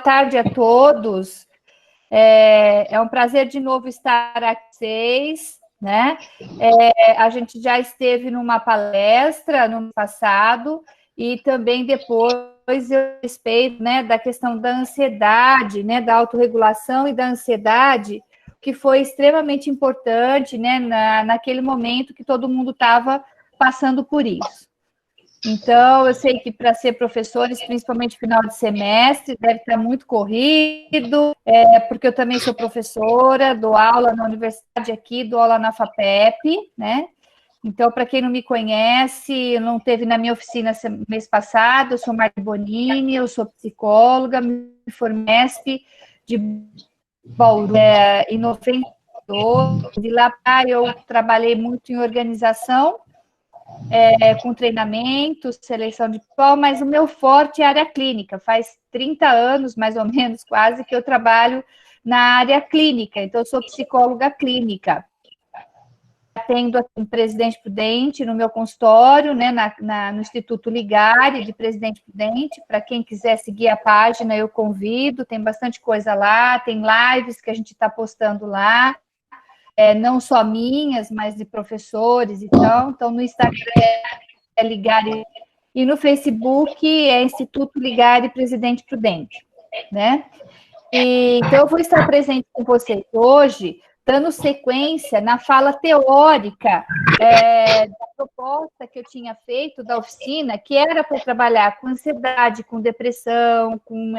tarde a todos. É um prazer de novo estar aqui com vocês, né? A gente já esteve numa palestra no passado e também depois eu respeito, né, da questão da ansiedade, né, da autorregulação e da ansiedade, que foi extremamente importante, né, naquele momento que todo mundo estava passando por isso. Então, eu sei que para ser professores, principalmente final de semestre, deve estar muito corrido, porque eu também sou professora, dou aula na universidade aqui, dou aula na FAPEP, né? Então, para quem não me conhece, não teve na minha oficina mês passado, eu sou Marta Bonini, eu sou psicóloga, me formei de Bauru em 92. De lá eu trabalhei muito em organização, com treinamento, seleção de pessoal, mas o meu forte é a área clínica. Faz 30 anos, mais ou menos, quase, que eu trabalho na área clínica. Então, eu sou psicóloga clínica. Atendo em Presidente Prudente, no meu consultório, né, no Instituto Ligare, de Presidente Prudente. Para quem quiser seguir a página, eu convido. Tem bastante coisa lá, tem lives que a gente está postando lá. Não só minhas, mas de professores e tal. Então, no Instagram é Ligare e no Facebook é Instituto Ligare Presidente Prudente, né? Então, eu vou estar presente com vocês hoje, dando sequência na fala teórica da proposta que eu tinha feito da oficina, que era para trabalhar com ansiedade, com depressão, com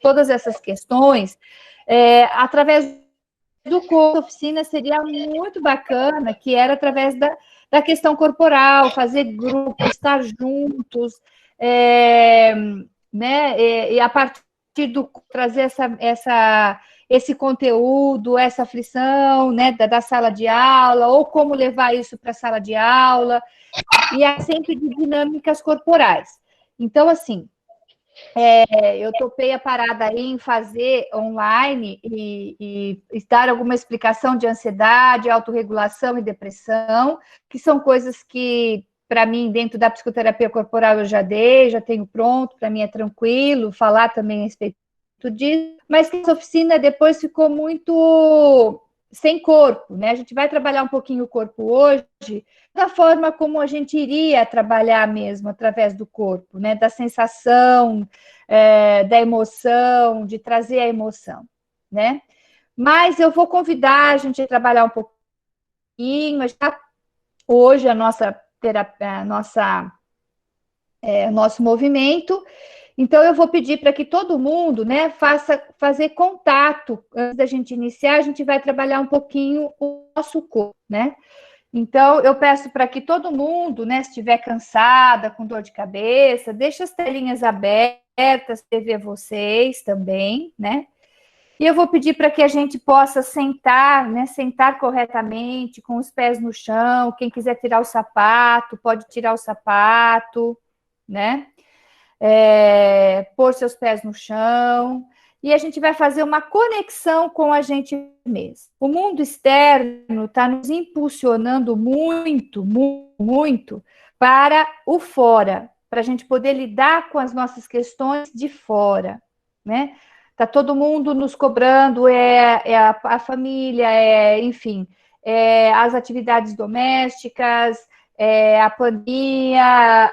todas essas questões, através do curso oficina seria muito bacana, que era através da questão corporal, fazer grupo, estar juntos, né? E a partir do trazer esse conteúdo, essa aflição, né, da sala de aula, ou como levar isso para a sala de aula, e é sempre de dinâmicas corporais. Então, assim, eu topei a parada aí em fazer online e dar alguma explicação de ansiedade, autorregulação e depressão, que são coisas que, para mim, dentro da psicoterapia corporal eu já dei, já tenho pronto, para mim é tranquilo, falar também a respeito disso, mas que essa oficina depois ficou muito sem corpo, né? A gente vai trabalhar um pouquinho o corpo hoje, da forma como a gente iria trabalhar mesmo, através do corpo, né? Da sensação, da emoção, de trazer a emoção, né? Mas eu vou convidar a gente a trabalhar um pouquinho, hoje a nossa terapia, nosso movimento. Então, eu vou pedir para que todo mundo, né, fazer contato. Antes da gente iniciar, a gente vai trabalhar um pouquinho o nosso corpo, né? Então, eu peço para que todo mundo, né, se estiver cansada, com dor de cabeça, deixe as telinhas abertas para ver vocês também, né? E eu vou pedir para que a gente possa sentar, né, sentar corretamente, com os pés no chão. Quem quiser tirar o sapato, pode tirar o sapato, né? Pôr seus pés no chão, e a gente vai fazer uma conexão com a gente mesmo. O mundo externo está nos impulsionando muito, muito para o fora, para a gente poder lidar com as nossas questões de fora, né? Está todo mundo nos cobrando, a família, enfim, as atividades domésticas, a pandemia,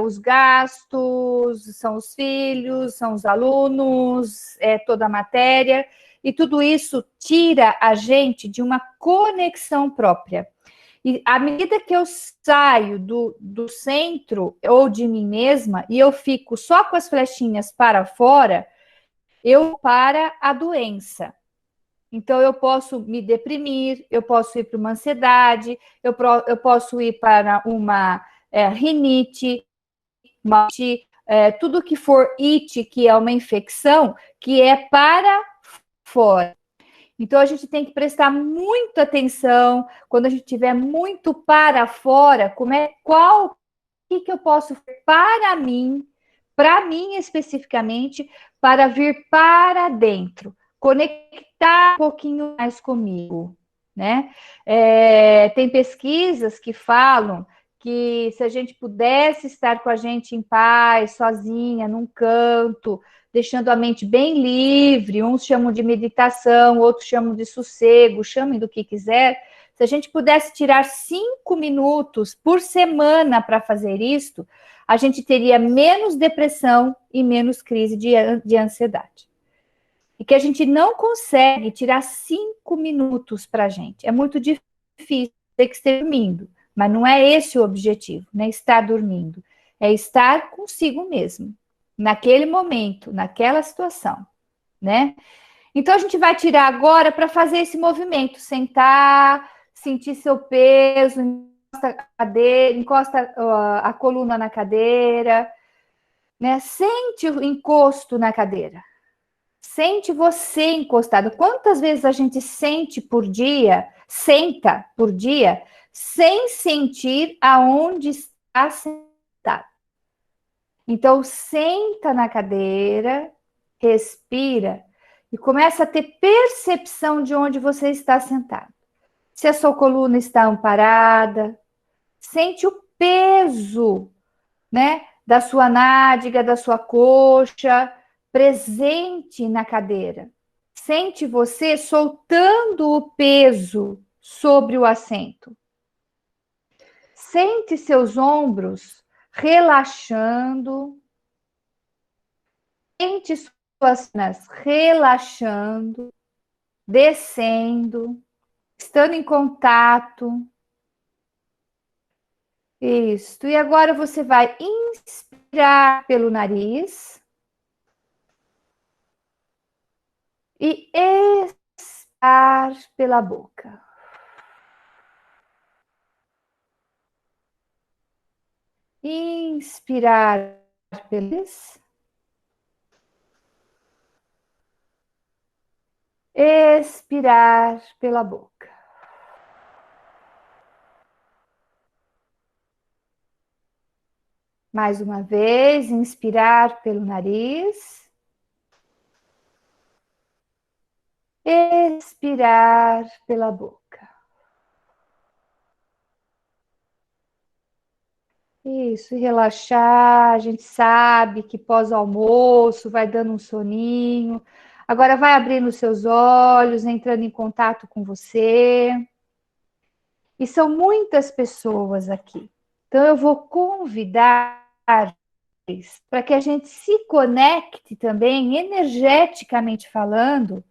os gastos, são os filhos, são os alunos, toda a matéria, e tudo isso tira a gente de uma conexão própria. E à medida que eu saio do centro ou de mim mesma, e eu fico só com as flechinhas para fora, eu para a doença. Então, eu posso me deprimir, eu posso ir para uma ansiedade, eu posso ir para uma rinite, tudo que for it, que é uma infecção, que é para fora. Então, a gente tem que prestar muita atenção quando a gente tiver muito para fora, o que eu posso fazer para mim especificamente, para vir para dentro, conectar um pouquinho mais comigo, né? Tem pesquisas que falam que se a gente pudesse estar com a gente em paz, sozinha, num canto, deixando a mente bem livre, uns chamam de meditação, outros chamam de sossego, chamem do que quiser. Se a gente pudesse tirar 5 minutos por semana para fazer isto, a gente teria menos depressão e menos crise de ansiedade. E que a gente não consegue tirar 5 minutos para a gente. É muito difícil, ter que estar dormindo. Mas não é esse o objetivo, não é estar dormindo. É estar consigo mesmo, naquele momento, naquela situação, né? Então, a gente vai tirar agora para fazer esse movimento. Sentar, sentir seu peso, encosta a coluna na cadeira, né? Sente o encosto na cadeira. Sente você encostado. Quantas vezes a gente senta por dia, sem sentir aonde está sentado? Então, senta na cadeira, respira e começa a ter percepção de onde você está sentado. Se a sua coluna está amparada, sente o peso, né, da sua nádega, da sua coxa, presente na cadeira. Sente você soltando o peso sobre o assento. Sente seus ombros relaxando. Sente suas pernas relaxando, descendo, estando em contato. Isso. E agora você vai inspirar pelo nariz e expirar pela boca. Inspirar pelo nariz. Expirar pela boca. Mais uma vez, inspirar pelo nariz. Expirar pela boca. Isso, e relaxar. A gente sabe que pós-almoço vai dando um soninho. Agora vai abrindo os seus olhos, entrando em contato com você. E são muitas pessoas aqui. Então eu vou convidar para que a gente se conecte também, energeticamente falando,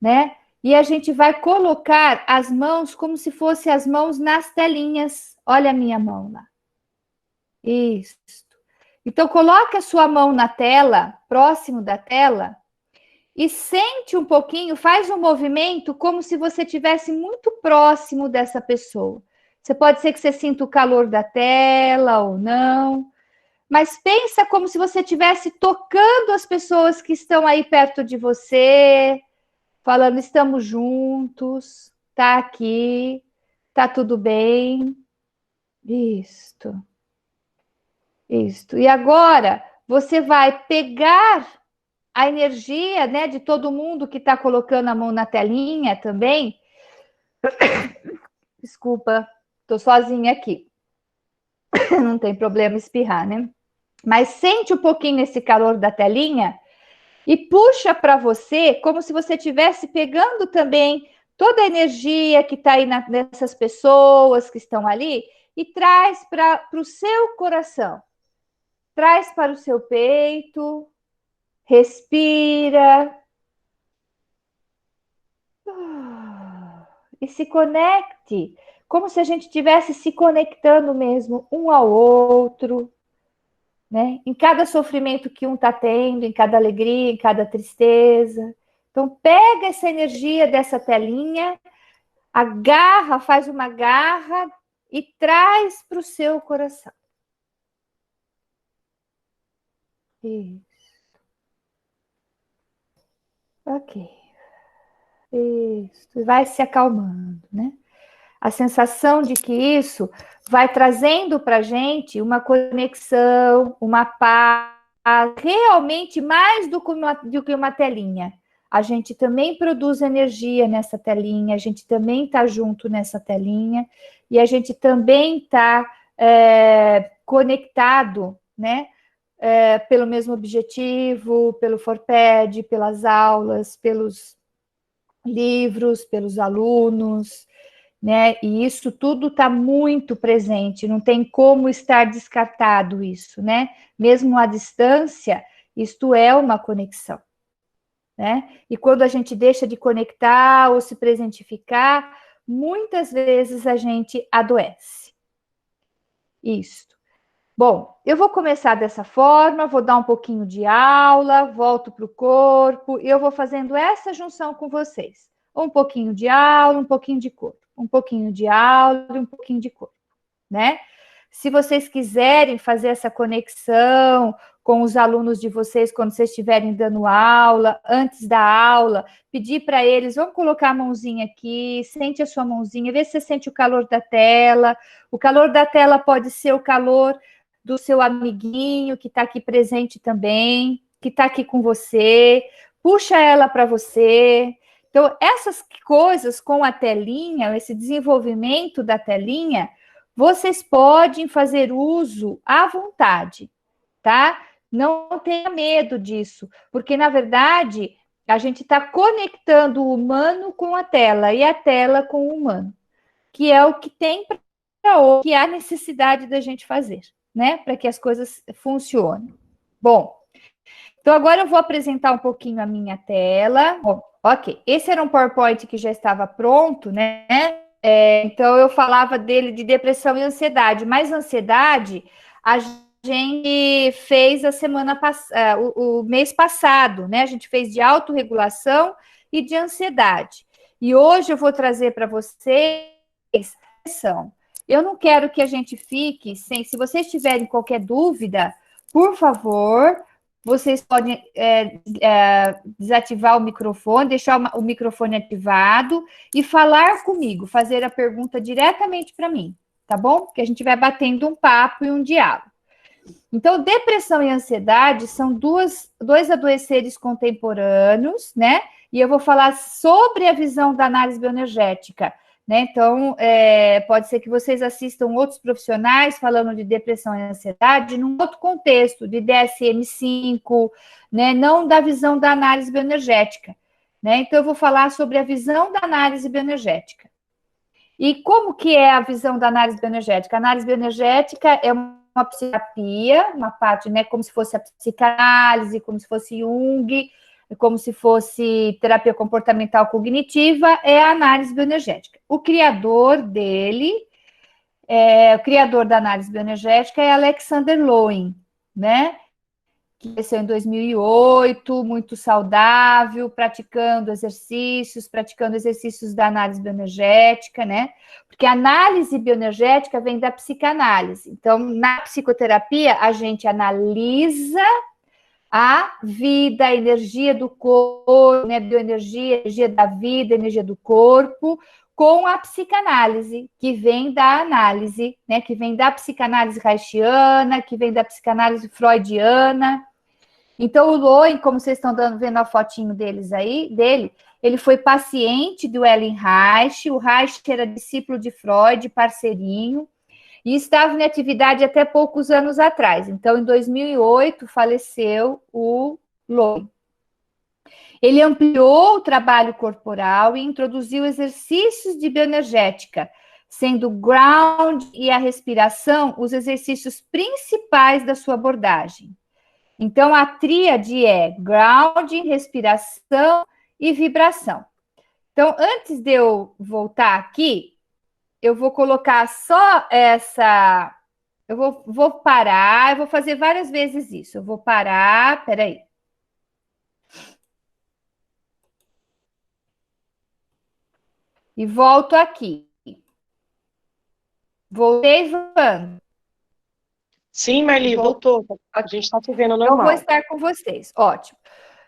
né? E a gente vai colocar as mãos como se fossem as mãos nas telinhas. Olha a minha mão lá. Isso. Então, coloque a sua mão na tela, próximo da tela, e sente um pouquinho, faz um movimento como se você estivesse muito próximo dessa pessoa. Você pode ser que você sinta o calor da tela ou não, mas pensa como se você estivesse tocando as pessoas que estão aí perto de você, falando, estamos juntos, tá aqui, tá tudo bem. Isto. E agora você vai pegar a energia, né, de todo mundo que está colocando a mão na telinha também. Desculpa, estou sozinha aqui. Não tem problema espirrar, né? Mas sente um pouquinho esse calor da telinha e puxa para você como se você estivesse pegando também toda a energia que está aí nessas pessoas que estão ali e traz para o seu coração. Traz para o seu peito, respira. E se conecte, como se a gente estivesse se conectando mesmo um ao outro, né? Em cada sofrimento que um está tendo, em cada alegria, em cada tristeza. Então, pega essa energia dessa telinha, agarra, faz uma garra e traz para o seu coração. Isso. Ok. Isso. Vai se acalmando, né? A sensação de que isso vai trazendo para a gente uma conexão, uma paz, realmente mais do que uma telinha. A gente também produz energia nessa telinha, a gente também está junto nessa telinha, e a gente também está conectado, né, pelo mesmo objetivo, pelo Forped, pelas aulas, pelos livros, pelos alunos, né? E isso tudo está muito presente, não tem como estar descartado isso, né? Mesmo à distância, isto é uma conexão, né? E quando a gente deixa de conectar ou se presentificar, muitas vezes a gente adoece. Isso. Bom, eu vou começar dessa forma, vou dar um pouquinho de aula, volto para o corpo, e eu vou fazendo essa junção com vocês. Um pouquinho de aula, um pouquinho de corpo. Um pouquinho de aula e um pouquinho de corpo, né? Se vocês quiserem fazer essa conexão com os alunos de vocês, quando vocês estiverem dando aula, antes da aula, pedir para eles, vamos colocar a mãozinha aqui, sente a sua mãozinha, vê se você sente o calor da tela. O calor da tela pode ser o calor do seu amiguinho que está aqui presente também, que está aqui com você, puxa ela para você. Então, essas coisas com a telinha, esse desenvolvimento da telinha, vocês podem fazer uso à vontade, tá? Não tenha medo disso, porque, na verdade, a gente está conectando o humano com a tela e a tela com o humano, que é o que tem para hoje, que há necessidade da gente fazer, né? Para que as coisas funcionem. Bom, então agora eu vou apresentar um pouquinho a minha tela. Bom, ok, esse era um PowerPoint que já estava pronto, né? Então eu falava dele de depressão e ansiedade, mas ansiedade a gente fez a semana passada, o mês passado, né? A gente fez de autorregulação e de ansiedade. E hoje eu vou trazer para vocês depressão. Eu não quero que a gente fique sem. Se vocês tiverem qualquer dúvida, por favor, vocês podem desativar o microfone, deixar o microfone ativado e falar comigo, fazer a pergunta diretamente para mim, tá bom? Porque a gente vai batendo um papo e um diálogo. Então, depressão e ansiedade são dois adoeceres contemporâneos, né? E eu vou falar sobre a visão da análise bioenergética, né? Então, pode ser que vocês assistam outros profissionais falando de depressão e ansiedade num outro contexto, de DSM-5, né? Não da visão da análise bioenergética, né? Então, eu vou falar sobre a visão da análise bioenergética. E como que é a visão da análise bioenergética? A análise bioenergética é uma psicoterapia, uma parte, né, como se fosse a psicanálise, como se fosse Jung, como se fosse terapia comportamental cognitiva, é a análise bioenergética. O criador da análise bioenergética é Alexander Lowen, né? Que cresceu em 2008, muito saudável, praticando exercícios da análise bioenergética, né? Porque a análise bioenergética vem da psicanálise. Então, na psicoterapia, a gente analisa a vida, a energia do corpo, né? Bioenergia, energia da vida, energia do corpo, com a psicanálise, que vem da análise, né? Que vem da psicanálise reichiana, que vem da psicanálise freudiana. Então, o Lowen, como vocês estão vendo a fotinho dele, ele foi paciente do Ellen Reich, o Reich era discípulo de Freud, parceirinho, e estava em atividade até poucos anos atrás. Então, em 2008, faleceu o Lowen. Ele ampliou o trabalho corporal e introduziu exercícios de bioenergética, sendo o ground e a respiração os exercícios principais da sua abordagem. Então, a tríade é grounding, respiração e vibração. Então, antes de eu voltar aqui, eu vou colocar só essa... Eu vou parar, eu vou fazer várias vezes isso. Eu vou parar, peraí. E volto aqui. Voltei, Joana? Sim, Marli, voltou. A gente está te vendo normal. Eu vou estar com vocês, ótimo.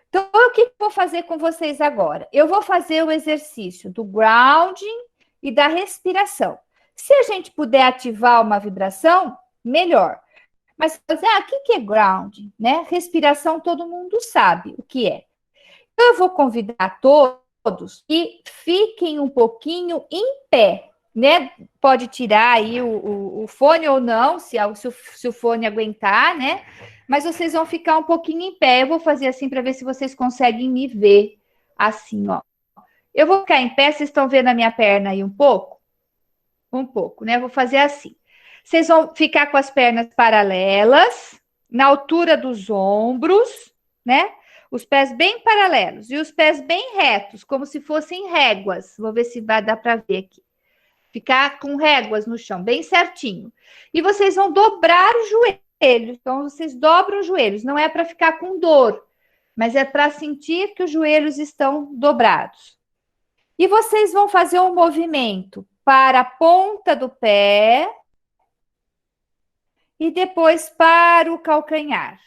Então, o que eu vou fazer com vocês agora? Eu vou fazer o exercício do grounding e da respiração. Se a gente puder ativar uma vibração, melhor. Mas, o que é grounding? Né? Respiração, todo mundo sabe o que é. Então, eu vou convidar todos que fiquem um pouquinho em pé, né? Pode tirar aí o fone ou não, se o fone aguentar, né? Mas vocês vão ficar um pouquinho em pé. Eu vou fazer assim para ver se vocês conseguem me ver. Assim, ó. Eu vou ficar em pé, vocês estão vendo a minha perna aí um pouco? Um pouco, né? Eu vou fazer assim. Vocês vão ficar com as pernas paralelas, na altura dos ombros, né? Os pés bem paralelos e os pés bem retos, como se fossem réguas. Vou ver se vai dar para ver aqui. Ficar com réguas no chão, bem certinho. E vocês vão dobrar os joelhos. Então, vocês dobram os joelhos. Não é para ficar com dor, mas é para sentir que os joelhos estão dobrados. E vocês vão fazer um movimento para a ponta do pé e depois para o calcanhar.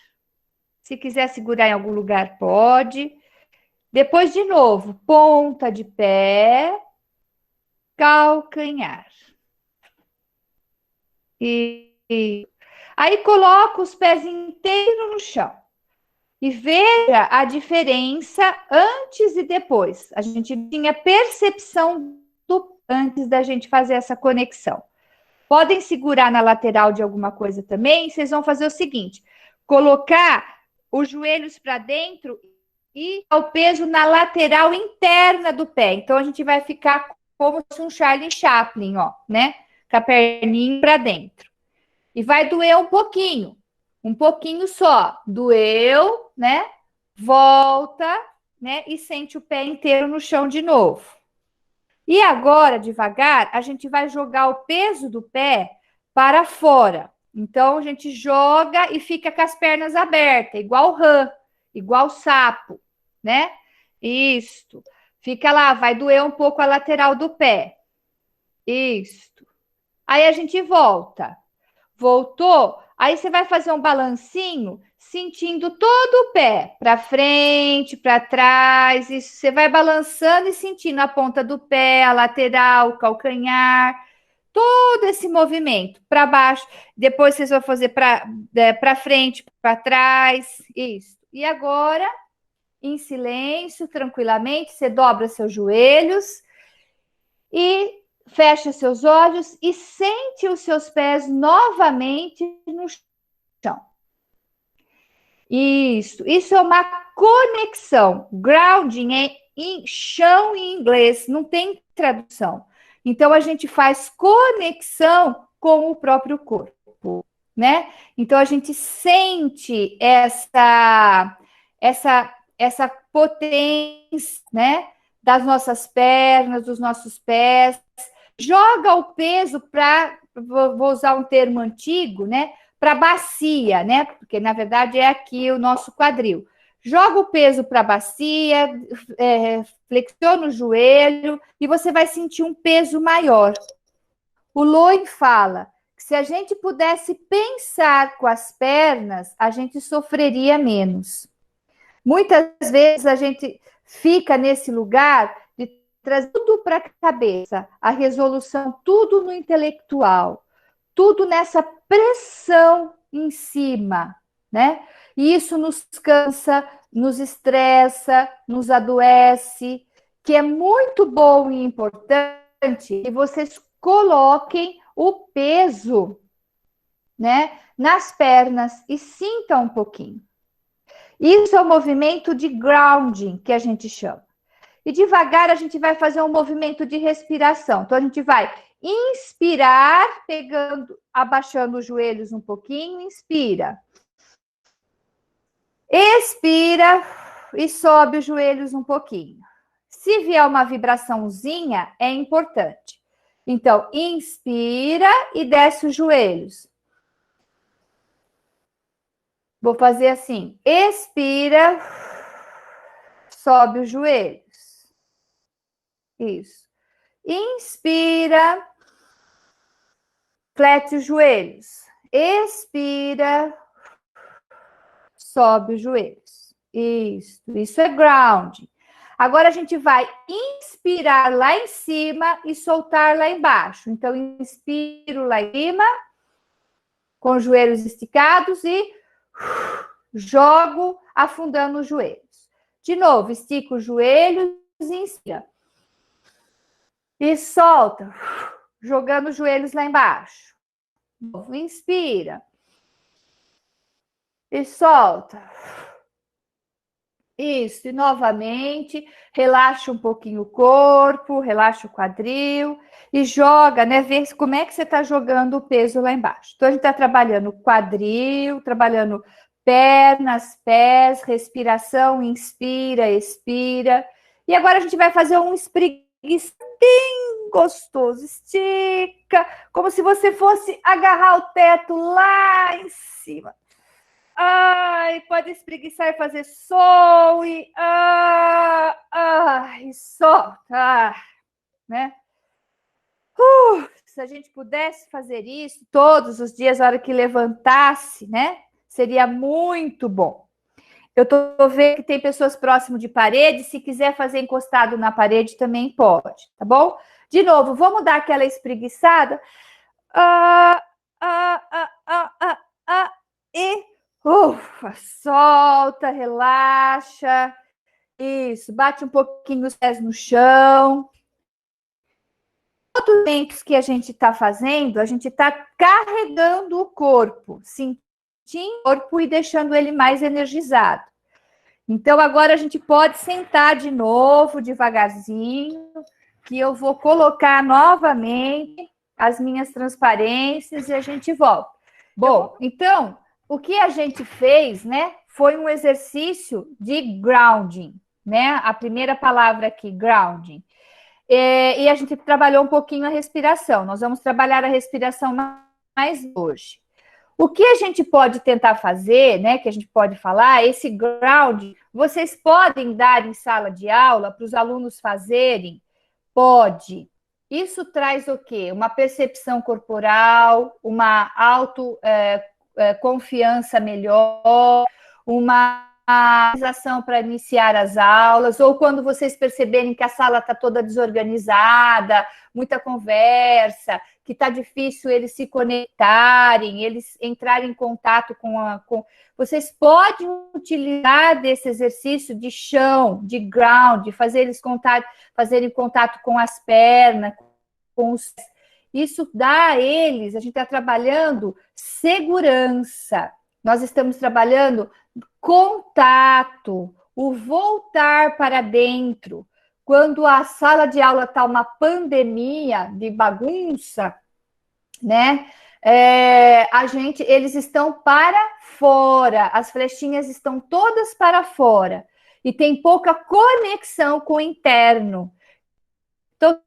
Se quiser segurar em algum lugar, pode. Depois, de novo, ponta de pé, calcanhar. E aí coloca os pés inteiros no chão. E veja a diferença antes e depois. A gente tinha percepção do antes da gente fazer essa conexão. Podem segurar na lateral de alguma coisa também. Vocês vão fazer o seguinte: colocar os joelhos para dentro e o peso na lateral interna do pé. Então a gente vai ficar como se um Charlie Chaplin, ó, né? Com a perninha para dentro. E vai doer um pouquinho só. Doeu, né? Volta, né? E sente o pé inteiro no chão de novo. E agora, devagar, a gente vai jogar o peso do pé para fora. Então, a gente joga e fica com as pernas abertas, igual rã, igual sapo, né? Isto. Fica lá, vai doer um pouco a lateral do pé. Isto. Aí a gente volta. Voltou? Aí você vai fazer um balancinho, sentindo todo o pé, para frente, para trás. Isso, você vai balançando e sentindo a ponta do pé, a lateral, o calcanhar, todo esse movimento para baixo. Depois vocês vão fazer para frente, para trás. Isso. E agora, em silêncio, tranquilamente, você dobra seus joelhos e fecha seus olhos e sente os seus pés novamente no chão. Isso é uma conexão. Grounding é em chão em inglês, não tem tradução. Então a gente faz conexão com o próprio corpo, né? Então a gente sente essa potência, né? Das nossas pernas, dos nossos pés. Joga o peso para, vou usar um termo antigo, né? Para a bacia, né? Porque na verdade é aqui o nosso quadril. Joga o peso para a bacia, flexiona o joelho e você vai sentir um peso maior. O Lowen fala que se a gente pudesse pensar com as pernas, a gente sofreria menos. Muitas vezes a gente fica nesse lugar de trazer tudo para a cabeça, a resolução, tudo no intelectual, tudo nessa pressão em cima, né? E isso nos cansa, nos estressa, nos adoece, que é muito bom e importante que vocês coloquem o peso, né, nas pernas e sintam um pouquinho. Isso é o movimento de grounding que a gente chama. E devagar a gente vai fazer um movimento de respiração. Então a gente vai inspirar, abaixando os joelhos um pouquinho, inspira. Expira e sobe os joelhos um pouquinho. Se vier uma vibraçãozinha, é importante. Então, inspira e desce os joelhos. Vou fazer assim, expira, sobe os joelhos. Isso. Inspira, flete os joelhos. Expira, sobe os joelhos. Isso é grounding. Agora a gente vai inspirar lá em cima e soltar lá embaixo. Então, inspiro lá em cima, com os joelhos esticados e jogo afundando os joelhos. De novo, estica os joelhos e inspira. E solta. jogando os joelhos lá embaixo. Inspira. E solta. Isso, e novamente, relaxa um pouquinho o corpo, relaxa o quadril e joga, né? Vê como é que você está jogando o peso lá embaixo. Então, a gente está trabalhando quadril, trabalhando pernas, pés, respiração, inspira, expira. E agora a gente vai fazer um espreguiça bem gostoso. Estica, como se você fosse agarrar o teto lá em cima. Ai, pode espreguiçar e fazer som e solta, né? Se a gente pudesse fazer isso todos os dias, na hora que levantasse, né? Seria muito bom. Eu tô vendo que tem pessoas próximo de parede, se quiser fazer encostado na parede também pode, tá bom? De novo, vamos dar aquela espreguiçada. E ufa, solta, relaxa. Isso, bate um pouquinho os pés no chão. Outros movimentos que a gente está fazendo, a gente está carregando o corpo, sentindo o corpo e deixando ele mais energizado. Então, agora a gente pode sentar de novo, devagarzinho, que eu vou colocar novamente as minhas transparências e a gente volta. Bom, então, o que a gente fez, né, foi um exercício de grounding, né? A primeira palavra aqui, grounding. E a gente trabalhou um pouquinho a respiração. Nós vamos trabalhar a respiração mais hoje. O que a gente pode tentar fazer, né, que a gente pode falar, esse grounding, vocês podem dar em sala de aula para os alunos fazerem? Pode. Isso traz o quê? Uma percepção corporal, uma confiança melhor, uma organização para iniciar as aulas, ou quando vocês perceberem que a sala está toda desorganizada, muita conversa, que está difícil eles se conectarem, eles entrarem em contato com... Vocês podem utilizar desse exercício de chão, de ground, fazerem contato com as pernas, com os... Isso dá a eles, a gente está trabalhando segurança, nós estamos trabalhando contato, o voltar para dentro. Quando a sala de aula está uma pandemia de bagunça, né? Eles estão para fora, as flechinhas estão todas para fora e tem pouca conexão com o interno. Então,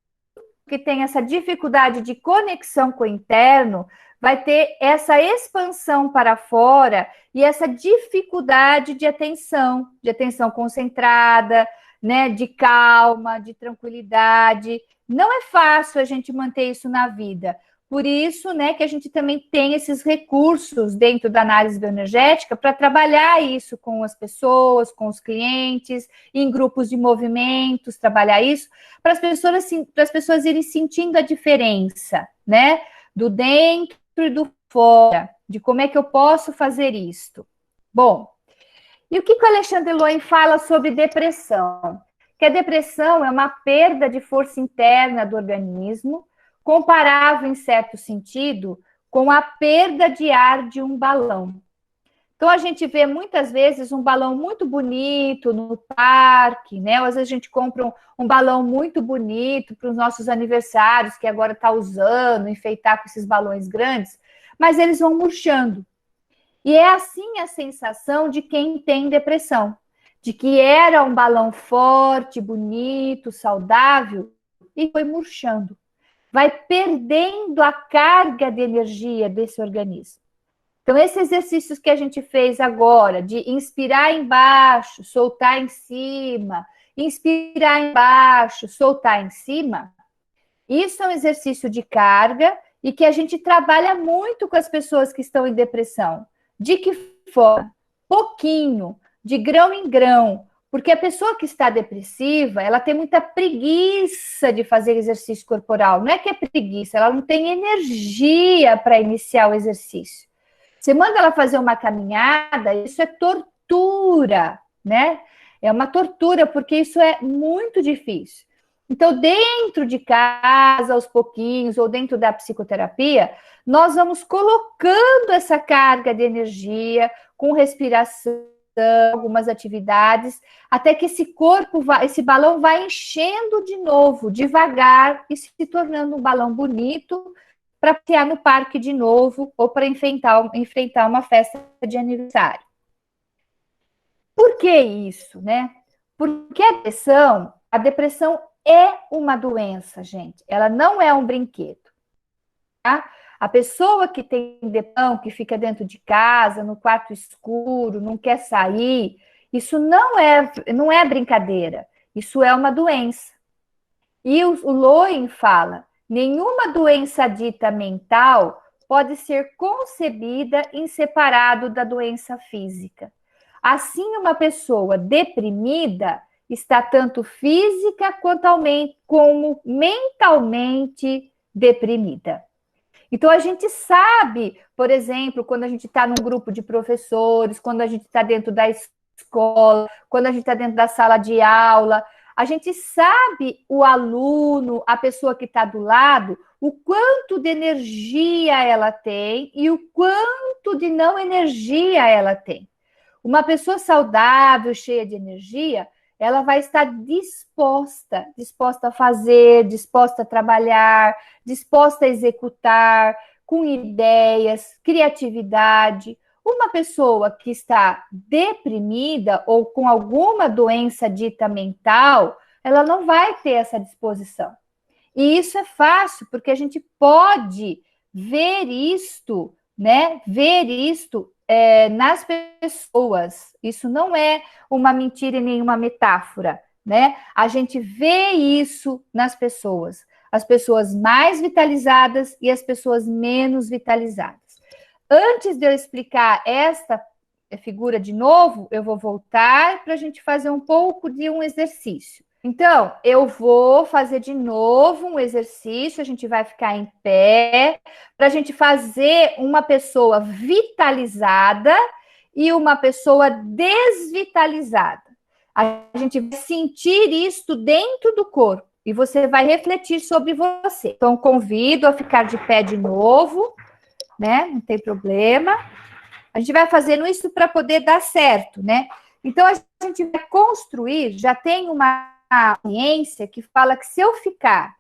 que tem essa dificuldade de conexão com o interno, vai ter essa expansão para fora e essa dificuldade de atenção concentrada, né, de calma, de tranquilidade. Não é fácil a gente manter isso na vida. Por isso, né, que a gente também tem esses recursos dentro da análise bioenergética para trabalhar isso com as pessoas, com os clientes, em grupos de movimentos, trabalhar isso para as pessoas irem sentindo a diferença, né, do dentro e do fora, de como é que eu posso fazer isto. Bom, e o que o Alexandre Loen fala sobre depressão? Que a depressão é uma perda de força interna do organismo, comparável, em certo sentido, com a perda de ar de um balão. Então, a gente vê muitas vezes um balão muito bonito no parque, né? Ou às vezes a gente compra um balão muito bonito para os nossos aniversários, que agora está usando, enfeitar com esses balões grandes, mas eles vão murchando. E é assim a sensação de quem tem depressão, de que era um balão forte, bonito, saudável, e foi murchando. Vai perdendo a carga de energia desse organismo. Então, esses exercícios que a gente fez agora, de inspirar embaixo, soltar em cima, inspirar embaixo, soltar em cima, isso é um exercício de carga e que a gente trabalha muito com as pessoas que estão em depressão. De que forma? Pouquinho, de grão em grão. Porque a pessoa que está depressiva, ela tem muita preguiça de fazer exercício corporal. Não é que é preguiça, ela não tem energia para iniciar o exercício. Você manda ela fazer uma caminhada, isso é tortura, né? É uma tortura, porque isso é muito difícil. Então, dentro de casa, aos pouquinhos, ou dentro da psicoterapia, nós vamos colocando essa carga de energia com respiração, algumas atividades, até que esse corpo, esse balão vai enchendo de novo, devagar, e se tornando um balão bonito para passear no parque de novo ou para enfrentar uma festa de aniversário. Por que isso, né? Porque a depressão é uma doença, gente. Ela não é um brinquedo, tá? A pessoa que tem depressão, que fica dentro de casa, no quarto escuro, não quer sair, isso não é brincadeira. Isso é uma doença. E o Lowen fala, nenhuma doença dita mental pode ser concebida em separado da doença física. Assim, uma pessoa deprimida está tanto física como mentalmente deprimida. Então, a gente sabe, por exemplo, quando a gente está num grupo de professores, quando a gente está dentro da escola, quando a gente está dentro da sala de aula, a gente sabe o aluno, a pessoa que está do lado, o quanto de energia ela tem e o quanto de não energia ela tem. Uma pessoa saudável, cheia de energia, ela vai estar disposta a fazer, disposta a trabalhar, disposta a executar, com ideias, criatividade. Uma pessoa que está deprimida ou com alguma doença dita mental, ela não vai ter essa disposição. E isso é fácil, porque a gente pode ver isto, né? Ver isto nas pessoas. Isso não é uma mentira e nenhuma metáfora, né? A gente vê isso nas pessoas. As pessoas mais vitalizadas e as pessoas menos vitalizadas. Antes de eu explicar esta figura de novo, eu vou voltar para a gente fazer um pouco de um exercício. Então, eu vou fazer de novo um exercício, a gente vai ficar em pé, para a gente fazer uma pessoa vitalizada e uma pessoa desvitalizada. A gente vai sentir isto dentro do corpo e você vai refletir sobre você. Então, convido a ficar de pé de novo, né? Não tem problema. A gente vai fazendo isso para poder dar certo, né? Então, a gente vai construir, já tem uma ciência que fala que se eu ficar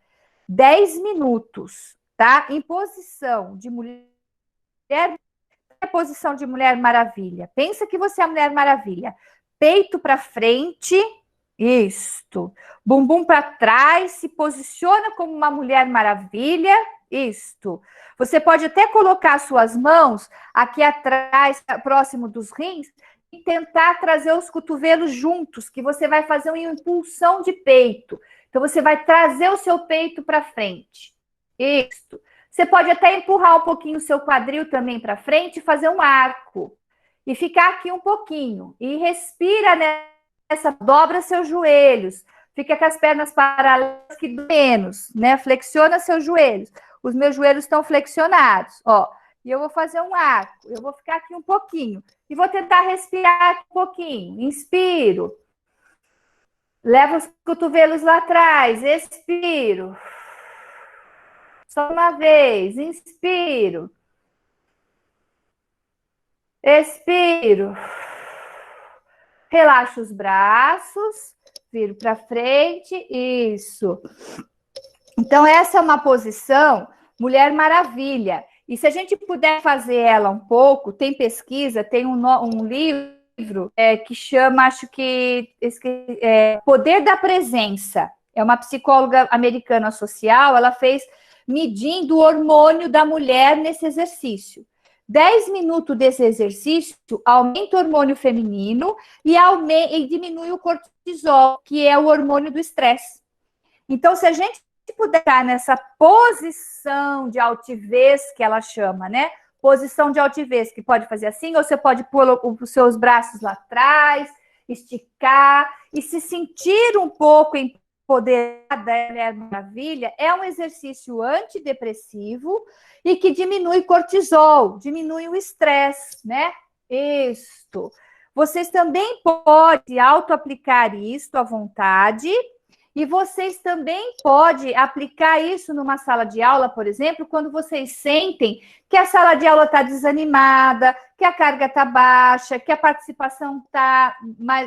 10 minutos, tá? Em posição de mulher, posição de Mulher Maravilha. Pensa que você é a Mulher Maravilha. Peito para frente, isto. Bumbum para trás, se posiciona como uma Mulher Maravilha, isto. Você pode até colocar suas mãos aqui atrás, próximo dos rins, e tentar trazer os cotovelos juntos, que você vai fazer uma impulsão de peito. Então, você vai trazer o seu peito para frente. Isso. Você pode até empurrar um pouquinho o seu quadril também para frente e fazer um arco. E ficar aqui um pouquinho. E respira nessa, dobra seus joelhos. Fica com as pernas paralelas que menos, né? Flexiona seus joelhos. Os meus joelhos estão flexionados, ó. E eu vou fazer um arco. Eu vou ficar aqui um pouquinho. E vou tentar respirar um pouquinho. Inspiro. Levo os cotovelos lá atrás. Expiro. Só uma vez. Inspiro. Expiro. Relaxa os braços. Viro para frente. Isso. Então, essa é uma posição Mulher Maravilha. E se a gente puder fazer ela um pouco, tem pesquisa, tem um livro que chama, acho que Poder da Presença. É uma psicóloga americana social, ela fez medindo o hormônio da mulher nesse exercício. 10 minutos desse exercício aumenta o hormônio feminino e diminui o cortisol, que é o hormônio do estresse. Então, se a gente puder estar nessa posição de altivez que ela chama, né? Posição de altivez, que pode fazer assim, ou você pode pôr os seus braços lá atrás, esticar e se sentir um pouco empoderada, Mulher Maravilha, é um exercício antidepressivo e que diminui cortisol, diminui o estresse, né? Isto. Vocês também podem auto-aplicar isto à vontade. E vocês também podem aplicar isso numa sala de aula, por exemplo, quando vocês sentem que a sala de aula está desanimada, que a carga está baixa, que a participação está...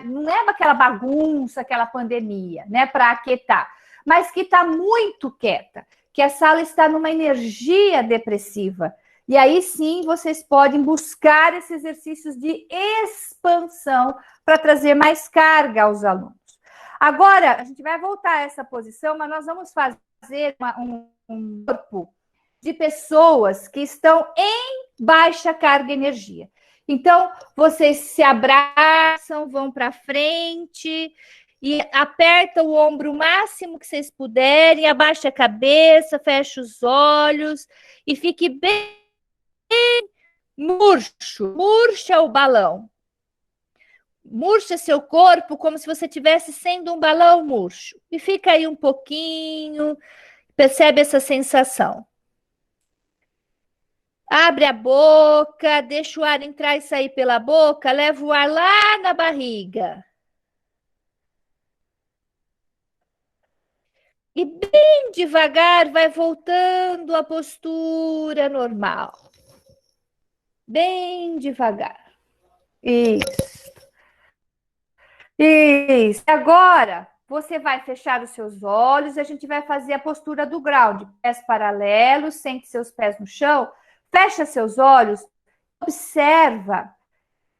Não é aquela bagunça, aquela pandemia, né, para aquietar, mas que está muito quieta, que a sala está numa energia depressiva. E aí sim vocês podem buscar esses exercícios de expansão para trazer mais carga aos alunos. Agora, a gente vai voltar a essa posição, mas nós vamos fazer um corpo de pessoas que estão em baixa carga de energia. Então, vocês se abraçam, vão para frente e apertam o ombro o máximo que vocês puderem, abaixa a cabeça, fecha os olhos e fique bem murcho, murcha o balão. Murcha seu corpo como se você estivesse sendo um balão murcho. E fica aí um pouquinho, percebe essa sensação. Abre a boca, deixa o ar entrar e sair pela boca, leva o ar lá na barriga. E bem devagar vai voltando à postura normal. Bem devagar. Isso. Isso. Agora, você vai fechar os seus olhos e a gente vai fazer a postura do ground. Pés paralelos, sente seus pés no chão, fecha seus olhos, observa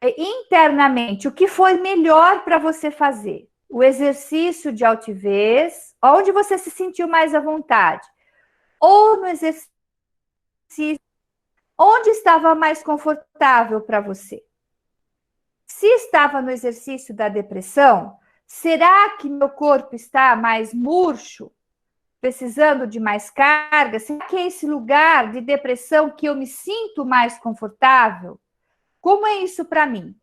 internamente o que foi melhor para você fazer. O exercício de altivez, onde você se sentiu mais à vontade. Ou no exercício, onde estava mais confortável para você. Se estava no exercício da depressão, será que meu corpo está mais murcho, precisando de mais carga? Será que é esse lugar de depressão que eu me sinto mais confortável? Como é isso para mim?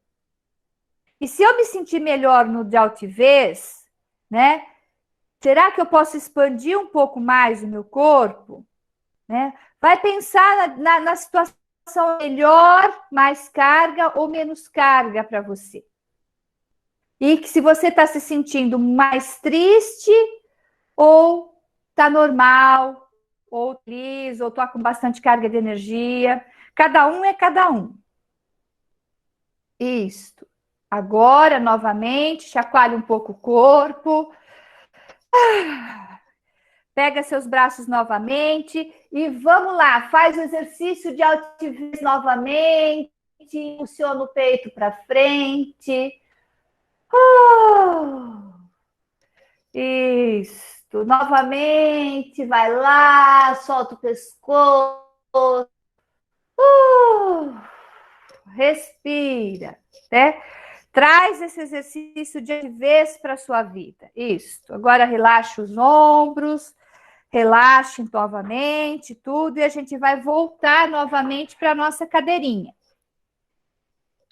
E se eu me sentir melhor no de altivez, né? Será que eu posso expandir um pouco mais o meu corpo? Né? Vai pensar na situação melhor, mais carga ou menos carga para você. E que se você está se sentindo mais triste ou está normal, ou feliz, ou está com bastante carga de energia. Cada um é cada um. Isto. Agora, novamente, chacoalhe um pouco o corpo. Pega seus braços novamente e vamos lá, faz o exercício de altivez novamente, impulsiona o peito para frente. Isso, novamente, vai lá, solta o pescoço. Respira, né? Traz esse exercício de altivez para a sua vida. Isso, agora relaxa os ombros. Relaxe novamente, tudo, e a gente vai voltar novamente para a nossa cadeirinha.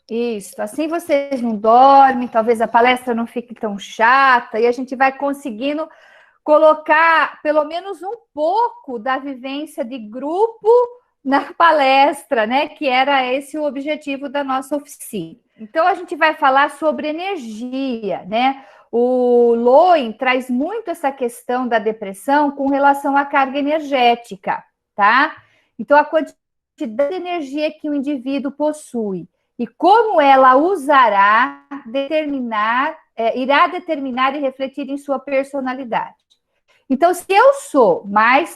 Isso, assim vocês não dormem, talvez a palestra não fique tão chata, e a gente vai conseguindo colocar pelo menos um pouco da vivência de grupo na palestra, né? Que era esse o objetivo da nossa oficina. Então, a gente vai falar sobre energia, né? O Lowen traz muito essa questão da depressão com relação à carga energética, tá? Então, a quantidade de energia que o indivíduo possui e como ela usará, irá determinar e refletir em sua personalidade. Então, se eu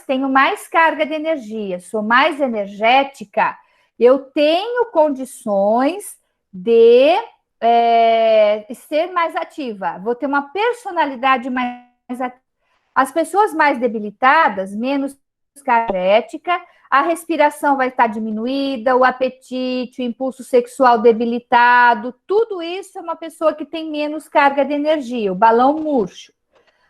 tenho mais carga de energia, sou mais energética, eu tenho condições de ser mais ativa, vou ter uma personalidade mais ativa. As pessoas mais debilitadas, menos carga, a respiração vai estar diminuída, o apetite, o impulso sexual debilitado, tudo isso é uma pessoa que tem menos carga de energia, o balão murcho.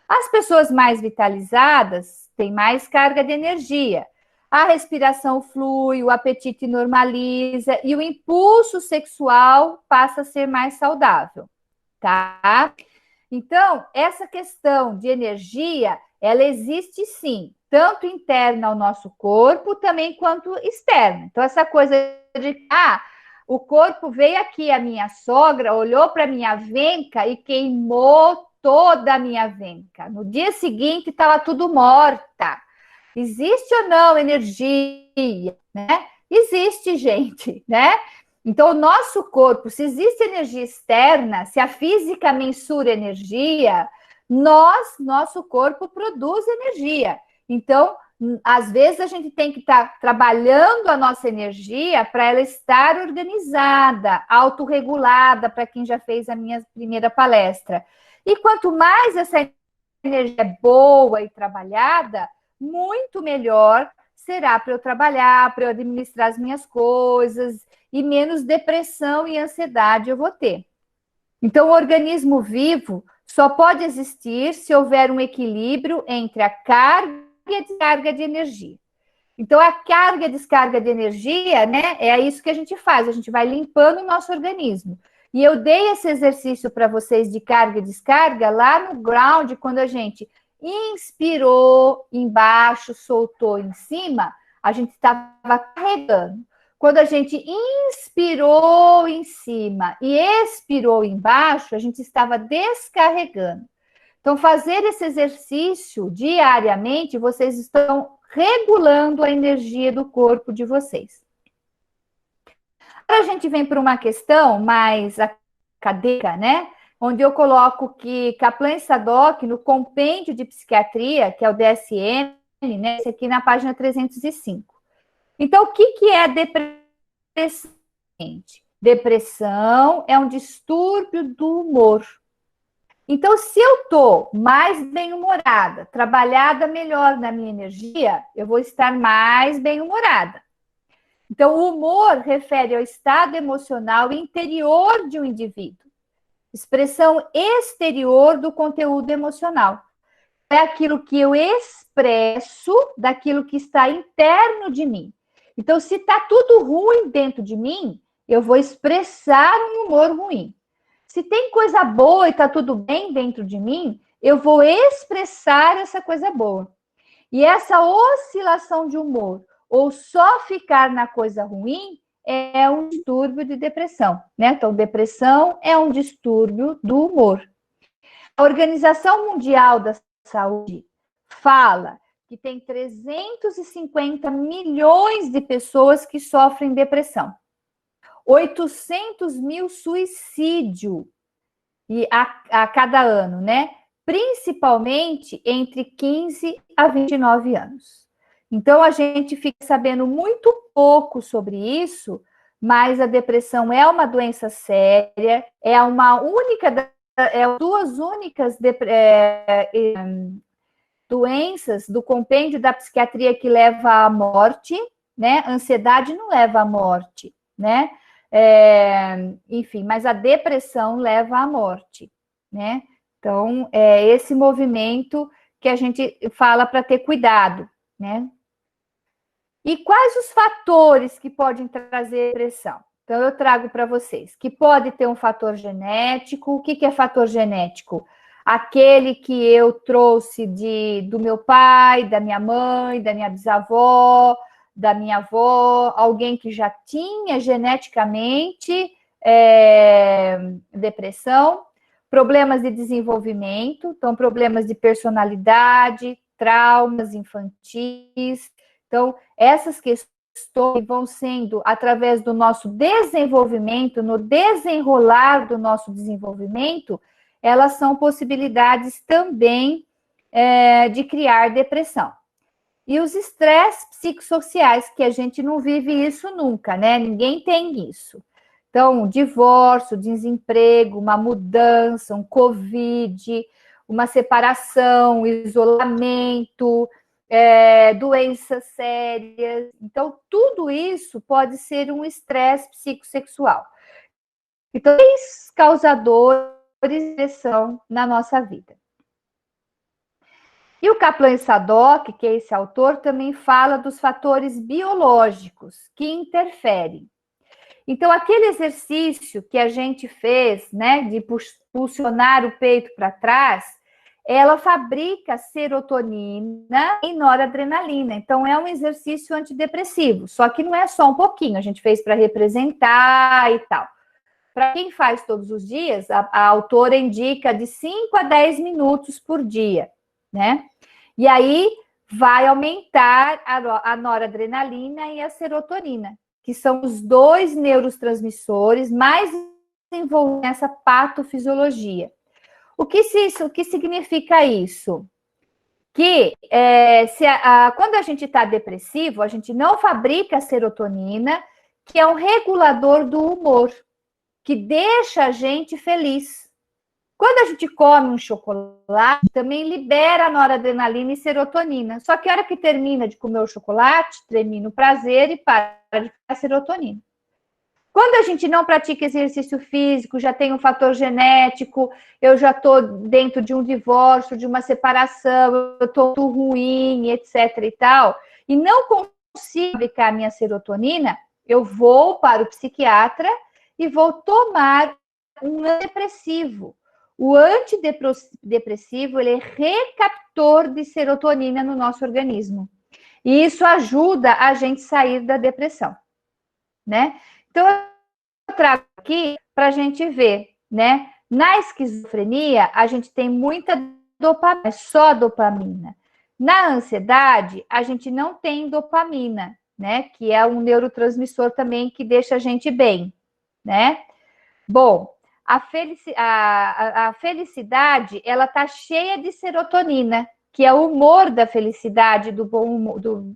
As pessoas mais vitalizadas têm mais carga de energia. A respiração flui, o apetite normaliza e o impulso sexual passa a ser mais saudável, tá? Então, essa questão de energia, ela existe sim, tanto interna ao nosso corpo, também quanto externa. Então, essa coisa de, o corpo veio aqui, a minha sogra olhou para minha venca e queimou toda a minha venca. No dia seguinte estava tudo morta. Existe ou não energia, né? Existe, gente, né? Então, o nosso corpo, se existe energia externa, se a física mensura energia, nosso corpo produz energia. Então, às vezes a gente tem que estar trabalhando a nossa energia para ela estar organizada, autorregulada, para quem já fez a minha primeira palestra. E quanto mais essa energia é boa e trabalhada, muito melhor será para eu trabalhar, para eu administrar as minhas coisas, e menos depressão e ansiedade eu vou ter. Então, o organismo vivo só pode existir se houver um equilíbrio entre a carga e a descarga de energia. Então, a carga e a descarga de energia, né, é isso que a gente faz, a gente vai limpando o nosso organismo. E eu dei esse exercício para vocês de carga e descarga lá no ground, quando a gente inspirou embaixo, soltou em cima, a gente estava carregando. Quando a gente inspirou em cima e expirou embaixo, a gente estava descarregando. Então, fazer esse exercício diariamente, vocês estão regulando a energia do corpo de vocês. Agora a gente vem para uma questão mais acadêmica, né? Onde eu coloco que Kaplan e Sadock, no compêndio de psiquiatria, que é o DSM, né? Esse aqui na página 305. Então, o que é depressão? Depressão é um distúrbio do humor. Então, se eu estou mais bem-humorada, trabalhada melhor na minha energia, eu vou estar mais bem-humorada. Então, o humor refere ao estado emocional interior de um indivíduo, expressão exterior do conteúdo emocional. É aquilo que eu expresso daquilo que está interno de mim. Então, se está tudo ruim dentro de mim, eu vou expressar um humor ruim. Se tem coisa boa e está tudo bem dentro de mim, eu vou expressar essa coisa boa. E essa oscilação de humor, ou só ficar na coisa ruim, é um distúrbio de depressão, né? Então, depressão é um distúrbio do humor. A Organização Mundial da Saúde fala que tem 350 milhões de pessoas que sofrem depressão. 800 mil suicídios a cada ano, né? Principalmente entre 15 a 29 anos. Então, a gente fica sabendo muito pouco sobre isso, mas a depressão é uma doença séria, é duas únicas doenças do compêndio da psiquiatria que leva à morte, né? Ansiedade não leva à morte, né? Enfim, mas a depressão leva à morte, né? Então, é esse movimento que a gente fala para ter cuidado, né? E quais os fatores que podem trazer depressão? Então, eu trago para vocês que pode ter um fator genético. O que é fator genético? Aquele que eu trouxe do meu pai, da minha mãe, da minha bisavó, da minha avó, alguém que já tinha geneticamente depressão, problemas de desenvolvimento, então problemas de personalidade, traumas infantis. Então, essas questões vão sendo através do nosso desenvolvimento, no desenrolar do nosso desenvolvimento, elas são possibilidades também de criar depressão. E os estresses psicossociais, que a gente não vive isso nunca, né? Ninguém tem isso. Então, divórcio, desemprego, uma mudança, um Covid, uma separação, isolamento, doenças sérias. Então, tudo isso pode ser um estresse psicossexual. Então, 3 causadores de depressão na nossa vida. E o Kaplan e Sadock, que é esse autor, também fala dos fatores biológicos que interferem. Então, aquele exercício que a gente fez, né, de pulsionar o peito para trás, ela fabrica serotonina e noradrenalina. Então, é um exercício antidepressivo, só que não é só um pouquinho, a gente fez para representar e tal. para quem faz todos os dias, a autora indica de 5 a 10 minutos por dia, né? E aí vai aumentar a noradrenalina e a serotonina, que são os dois neurotransmissores mais envolvidos nessa patofisiologia. O que significa isso? Que quando a gente está depressivo, a gente não fabrica serotonina, que é um regulador do humor, que deixa a gente feliz. Quando a gente come um chocolate, também libera noradrenalina e serotonina. Só que a hora que termina de comer o chocolate, termina o prazer e para de ficar serotonina. Quando a gente não pratica exercício físico, já tem um fator genético, eu já estou dentro de um divórcio, de uma separação, eu estou ruim, etc. e tal, e não consigo fabricar a minha serotonina, eu vou para o psiquiatra e vou tomar um antidepressivo. O antidepressivo, ele é recaptor de serotonina no nosso organismo. E isso ajuda a gente a sair da depressão, né? Então, eu trago aqui para a gente ver, né? Na esquizofrenia, a gente tem muita dopamina, só dopamina. Na ansiedade, a gente não tem dopamina, né? Que é um neurotransmissor também que deixa a gente bem, né? Bom, a felicidade, ela tá cheia de serotonina, que é o humor da felicidade, do bom humor, do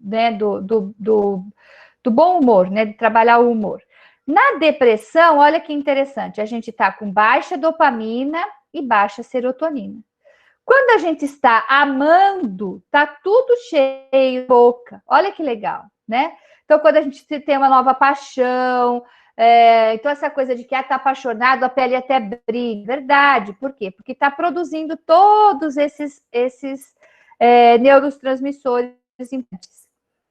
bom humor, né? De trabalhar o humor. Na depressão, olha que interessante, a gente está com baixa dopamina e baixa serotonina. Quando a gente está amando, tá tudo cheio de boca. Olha que legal, né? Então, quando a gente tem uma nova paixão, então essa coisa de que tá apaixonado, a pele até brilha. Verdade, por quê? Porque está produzindo todos esses neurotransmissores importantes.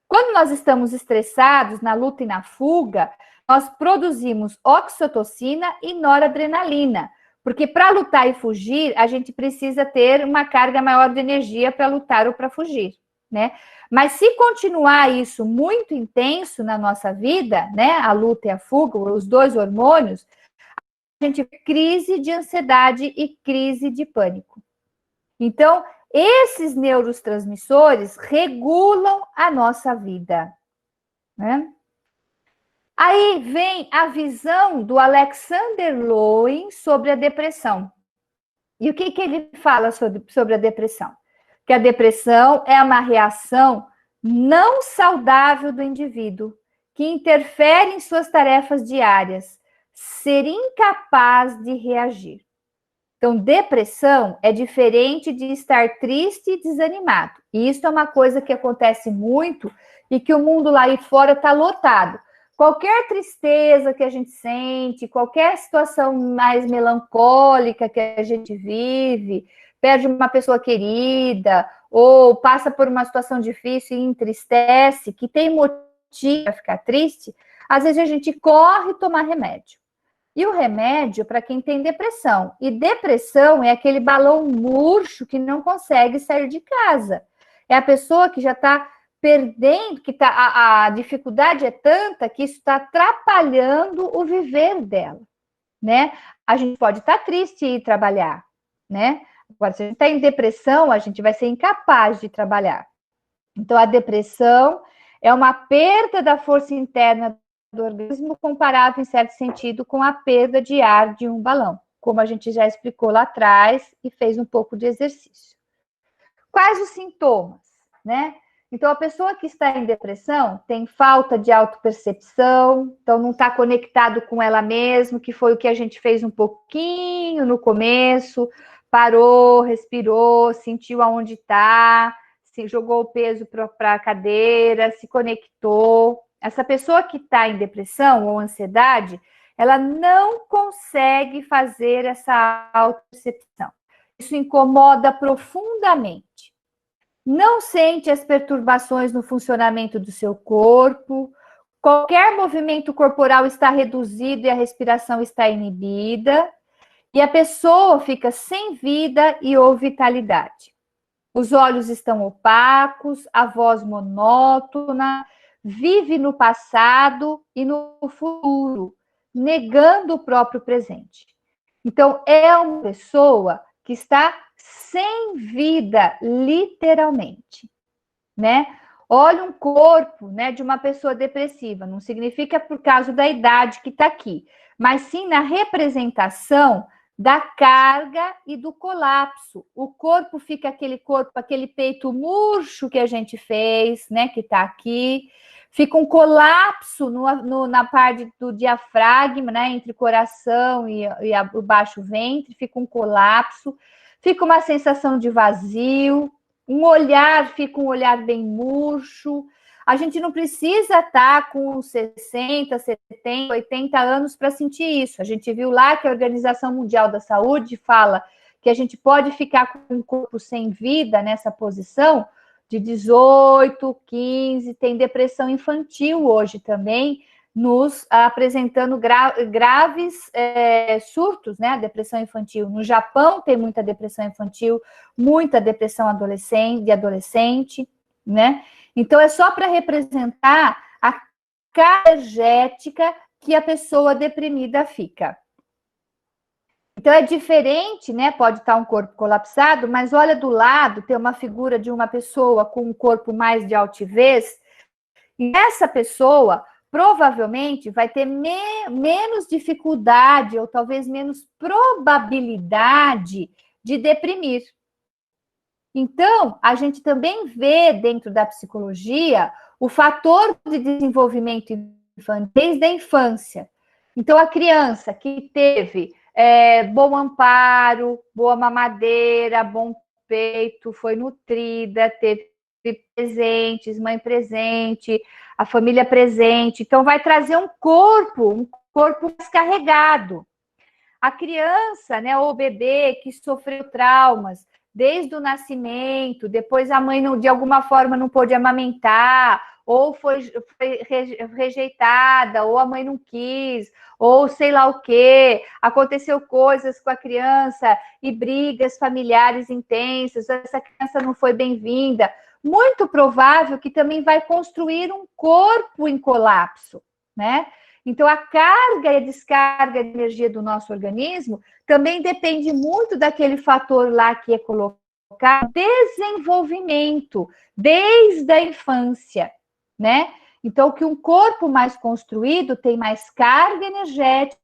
Quando nós estamos estressados, na luta e na fuga, nós produzimos oxitocina e noradrenalina, porque para lutar e fugir, a gente precisa ter uma carga maior de energia para lutar ou para fugir, né? Mas se continuar isso muito intenso na nossa vida, né, a luta e a fuga, os dois hormônios, a gente tem crise de ansiedade e crise de pânico. Então, esses neurotransmissores regulam a nossa vida, né? Aí vem a visão do Alexander Lowen sobre a depressão. E o que ele fala sobre a depressão? Que a depressão é uma reação não saudável do indivíduo, que interfere em suas tarefas diárias, ser incapaz de reagir. Então, depressão é diferente de estar triste e desanimado. E isso é uma coisa que acontece muito e que o mundo lá fora está lotado. Qualquer tristeza que a gente sente, qualquer situação mais melancólica que a gente vive, perde uma pessoa querida, ou passa por uma situação difícil e entristece, que tem motivo para ficar triste, às vezes a gente corre tomar remédio. E o remédio para quem tem depressão. E depressão é aquele balão murcho que não consegue sair de casa. É a pessoa que já está perdendo, que a dificuldade é tanta que isso está atrapalhando o viver dela, né? A gente pode estar triste e ir trabalhar, né? Agora, se a gente está em depressão, a gente vai ser incapaz de trabalhar. Então, a depressão é uma perda da força interna do organismo comparável, em certo sentido, com a perda de ar de um balão, como a gente já explicou lá atrás e fez um pouco de exercício. Quais os sintomas, né? Então, a pessoa que está em depressão tem falta de autopercepção, então não está conectado com ela mesma, que foi o que a gente fez um pouquinho no começo, parou, respirou, sentiu aonde está, se jogou o peso para a cadeira, se conectou. Essa pessoa que está em depressão ou ansiedade, ela não consegue fazer essa autopercepção. Isso incomoda profundamente. Não sente as perturbações no funcionamento do seu corpo, qualquer movimento corporal está reduzido e a respiração está inibida, e a pessoa fica sem vida e ou vitalidade. Os olhos estão opacos, a voz monótona, vive no passado e no futuro, negando o próprio presente. Então, é uma pessoa que está sem vida, literalmente, né? Olha um corpo, né, de uma pessoa depressiva, não significa por causa da idade que está aqui, mas sim na representação da carga e do colapso. O corpo fica aquele corpo, aquele peito murcho que a gente fez, né, que está aqui, fica um colapso na parte do diafragma, né, entre o coração e o baixo ventre, fica um colapso, fica uma sensação de vazio, um olhar, fica um olhar bem murcho. A gente não precisa estar com 60, 70, 80 anos para sentir isso. A gente viu lá que a Organização Mundial da Saúde fala que a gente pode ficar com um corpo sem vida nessa posição de 18, 15, tem depressão infantil hoje também, nos apresentando graves surtos, né? A depressão infantil. No Japão tem muita depressão infantil, muita depressão adolescente, né? Então, é só para representar a carga energética que a pessoa deprimida fica. Então, é diferente, né? Pode estar um corpo colapsado, mas olha do lado, tem uma figura de uma pessoa com um corpo mais de altivez, e essa pessoa provavelmente vai ter menos dificuldade ou talvez menos probabilidade de deprimir. Então, a gente também vê dentro da psicologia o fator de desenvolvimento infantil desde a infância. Então, a criança que teve bom amparo, boa mamadeira, bom peito, foi nutrida, teve presentes, mãe presente, a família presente. Então, vai trazer um corpo mais carregado. A criança, né, ou o bebê que sofreu traumas desde o nascimento, depois a mãe, de alguma forma, não pôde amamentar, ou foi rejeitada, ou a mãe não quis, ou sei lá o quê, aconteceu coisas com a criança e brigas familiares intensas, essa criança não foi bem-vinda. Muito provável que também vai construir um corpo em colapso, né? Então, a carga e a descarga de energia do nosso organismo também depende muito daquele fator lá que é colocado, desenvolvimento, desde a infância, né? Então, que um corpo mais construído tem mais carga energética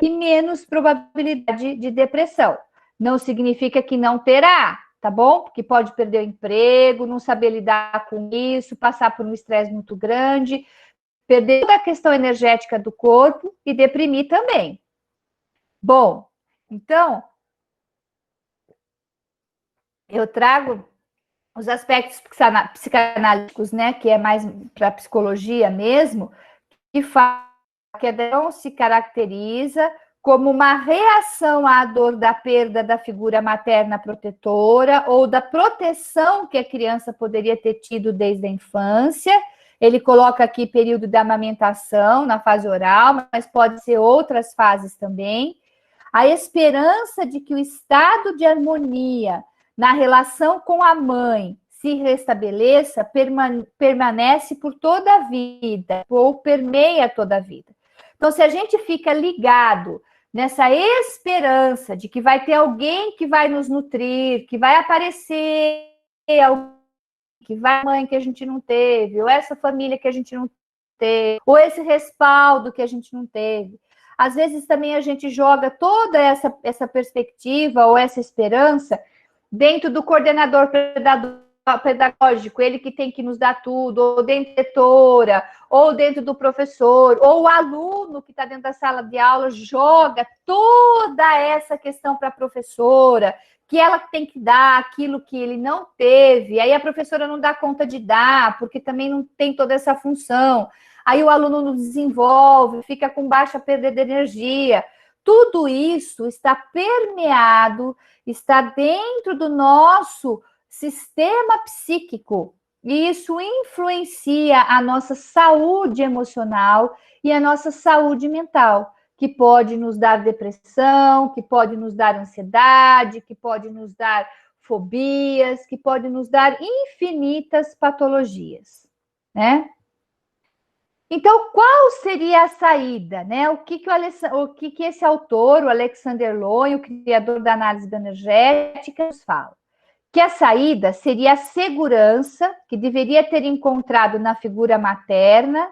e menos probabilidade de depressão. Não significa que não terá, tá bom? Porque pode perder o emprego, não saber lidar com isso, passar por um estresse muito grande, perder toda a questão energética do corpo e deprimir também. Bom, então, eu trago os aspectos psicanalíticos, né, que é mais para a psicologia mesmo, que fala que a depressão se caracteriza como uma reação à dor da perda da figura materna protetora ou da proteção que a criança poderia ter tido desde a infância. Ele coloca aqui período da amamentação na fase oral, mas pode ser outras fases também. A esperança de que o estado de harmonia na relação com a mãe se restabeleça, permanece por toda a vida, ou permeia toda a vida. Então, se a gente fica ligado nessa esperança de que vai ter alguém que vai nos nutrir, que vai aparecer alguém, que vai a mãe que a gente não teve, ou essa família que a gente não teve, ou esse respaldo que a gente não teve. Às vezes também a gente joga toda essa perspectiva ou essa esperança dentro do coordenador pedagógico, ele que tem que nos dar tudo, ou dentro da diretora, ou dentro do professor, ou o aluno que está dentro da sala de aula joga toda essa questão para a professora, que ela tem que dar aquilo que ele não teve, aí a professora não dá conta de dar, porque também não tem toda essa função. Aí o aluno não desenvolve, fica com baixa perda de energia. Tudo isso está permeado, está dentro do nosso sistema psíquico. E isso influencia a nossa saúde emocional e a nossa saúde mental, que pode nos dar depressão, que pode nos dar ansiedade, que pode nos dar fobias, que pode nos dar infinitas patologias, né? Então, qual seria a saída, né? O que esse autor, o Alexander Lowen, o criador da análise bioenergética, nos fala? Que a saída seria a segurança que deveria ter encontrado na figura materna,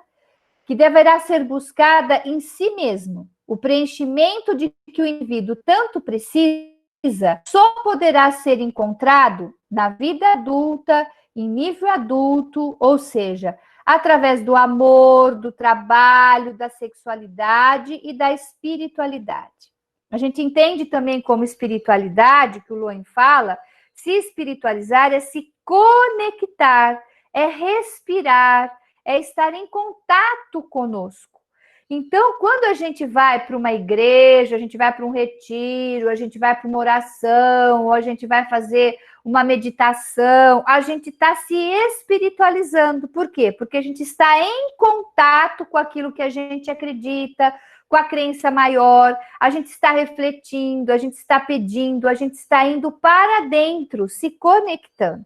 que deverá ser buscada em si mesmo. O preenchimento de que o indivíduo tanto precisa só poderá ser encontrado na vida adulta, em nível adulto, ou seja, através do amor, do trabalho, da sexualidade e da espiritualidade. A gente entende também como espiritualidade, que o Lowen fala, se espiritualizar é se conectar, é respirar, é estar em contato conosco. Então, quando a gente vai para uma igreja, a gente vai para um retiro, a gente vai para uma oração, ou a gente vai fazer uma meditação, a gente está se espiritualizando. Por quê? Porque a gente está em contato com aquilo que a gente acredita, com a crença maior, a gente está refletindo, a gente está pedindo, a gente está indo para dentro, se conectando.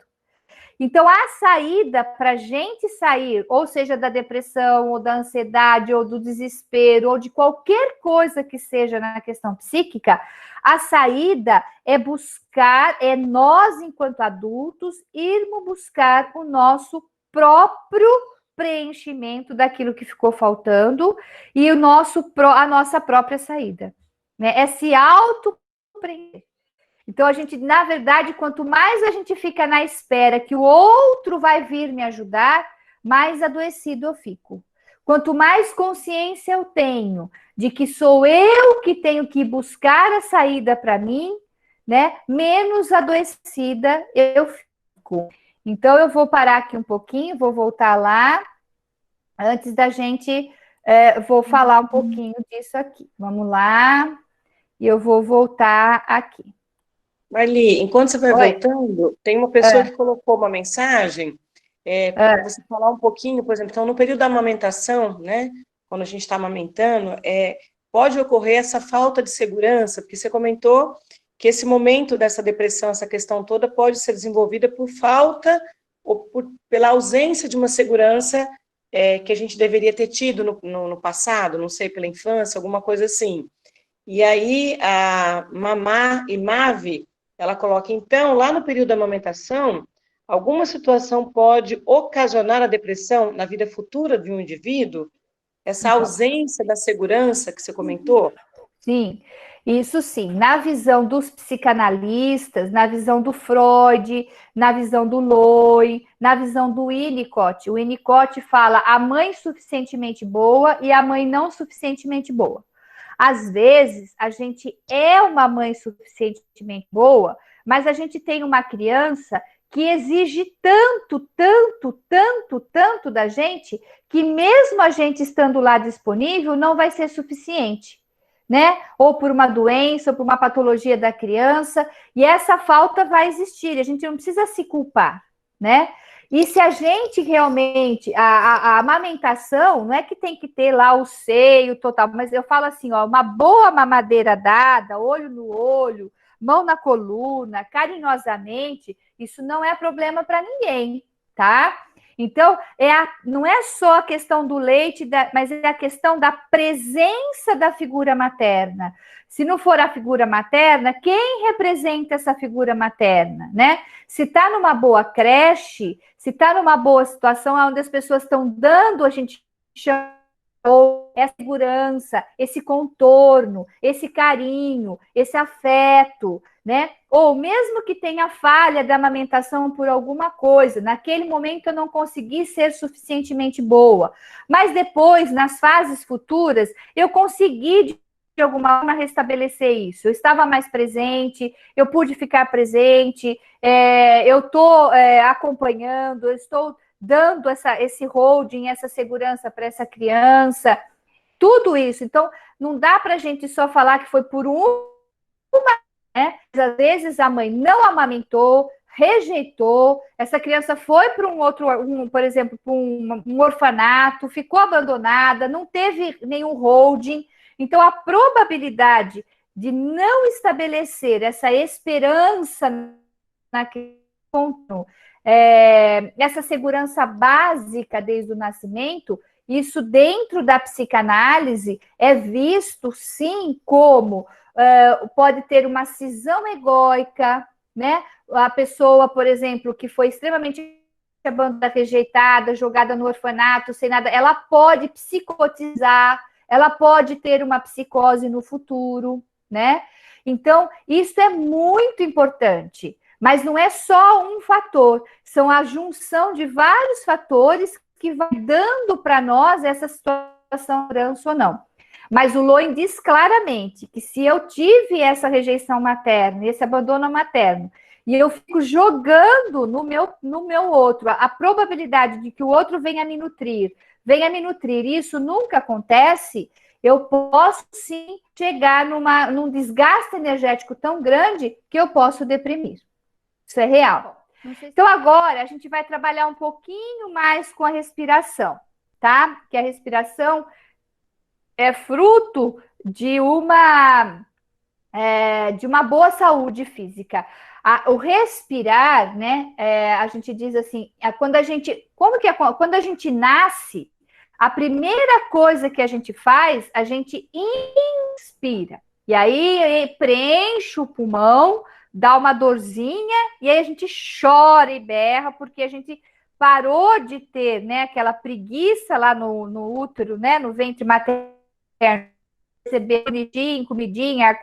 Então, a saída para a gente sair, ou seja, da depressão, ou da ansiedade, ou do desespero, ou de qualquer coisa que seja na questão psíquica, a saída é buscar, é nós, enquanto adultos, irmos buscar o nosso próprio preenchimento daquilo que ficou faltando e a nossa própria saída. Né? É se auto-preencher. Então, a gente, na verdade, quanto mais a gente fica na espera que o outro vai vir me ajudar, mais adoecido eu fico. Quanto mais consciência eu tenho de que sou eu que tenho que buscar a saída para mim, né, menos adoecida eu fico. Então, eu vou parar aqui um pouquinho, vou voltar lá, antes da gente, vou falar um pouquinho disso aqui. Vamos lá, e eu vou voltar aqui. Marli, enquanto você vai voltando, tem uma pessoa que colocou uma mensagem para você falar um pouquinho, por exemplo, então no período da amamentação, né, quando a gente está amamentando, pode ocorrer essa falta de segurança, porque você comentou que esse momento dessa depressão, essa questão toda, pode ser desenvolvida por falta ou pela ausência de uma segurança que a gente deveria ter tido no passado, não sei, pela infância, alguma coisa assim. E aí, a Mamá e Mave, ela coloca, então, lá no período da amamentação, alguma situação pode ocasionar a depressão na vida futura de um indivíduo? Essa ausência da segurança que você comentou? Sim, isso sim. Na visão dos psicanalistas, na visão do Freud, na visão do Lowen, na visão do Winnicott. O Winnicott fala a mãe suficientemente boa e a mãe não suficientemente boa. Às vezes, a gente é uma mãe suficientemente boa, mas a gente tem uma criança que exige tanto, tanto, tanto, tanto da gente, que mesmo a gente estando lá disponível, não vai ser suficiente, né? Ou por uma doença, ou por uma patologia da criança, e essa falta vai existir, a gente não precisa se culpar, né? E se a gente realmente, a amamentação, não é que tem que ter lá o seio total, mas eu falo assim, ó, uma boa mamadeira dada, olho no olho, mão na coluna, carinhosamente, isso não é problema para ninguém, tá? Então, não é só a questão do leite, mas é a questão da presença da figura materna. Se não for a figura materna, quem representa essa figura materna, né? Se está numa boa creche, se está numa boa situação onde as pessoas estão dando, a gente chama essa segurança, esse contorno, esse carinho, esse afeto, né? Ou mesmo que tenha falha da amamentação por alguma coisa, naquele momento eu não consegui ser suficientemente boa, mas depois, nas fases futuras, eu consegui de alguma forma restabelecer isso. Eu estava mais presente, eu pude ficar presente, eu estou acompanhando, eu estou dando esse holding, essa segurança para essa criança, tudo isso. Então, não dá para a gente só falar que foi por uma, né? Às vezes a mãe não amamentou, rejeitou, essa criança foi para por exemplo, para um orfanato, ficou abandonada, não teve nenhum holding. Então, a probabilidade de não estabelecer essa esperança naquele ponto, essa segurança básica desde o nascimento, Isso dentro da psicanálise é visto, sim, como pode ter uma cisão egóica, né? A pessoa, por exemplo, que foi extremamente abandonada, rejeitada, jogada no orfanato, sem nada, ela pode psicotizar, ela pode ter uma psicose no futuro, né? Então, isso é muito importante, mas não é só um fator, são a junção de vários fatores que vai dando para nós essa situação ou não. Mas o Lowen diz claramente que se eu tive essa rejeição materna, esse abandono materno, e eu fico jogando no meu outro a probabilidade de que o outro venha me nutrir, e isso nunca acontece, eu posso sim chegar num desgaste energético tão grande que eu posso deprimir. Isso é real. Então, agora a gente vai trabalhar um pouquinho mais com a respiração, tá? Que a respiração é fruto de uma boa saúde física. O respirar, né? A gente diz assim, quando a gente nasce, a primeira coisa que a gente faz, a gente inspira. E aí preenche o pulmão, dá uma dorzinha, e aí a gente chora e berra, porque a gente parou de ter, né, aquela preguiça lá no útero, né, no ventre materno, receber bonitinho, comidinha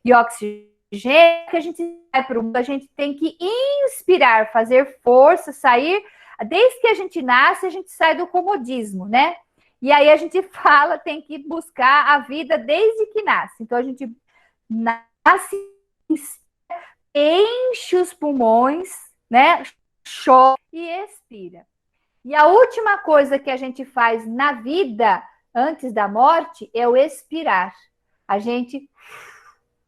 e oxigênio, que a gente vai para o mundo, a gente tem que inspirar, fazer força, sair. Desde que a gente nasce, a gente sai do comodismo, né? E aí a gente fala, tem que buscar a vida desde que nasce. Então a gente nasce, enche os pulmões, né? Chora e expira. E a última coisa que a gente faz na vida antes da morte é o expirar. A gente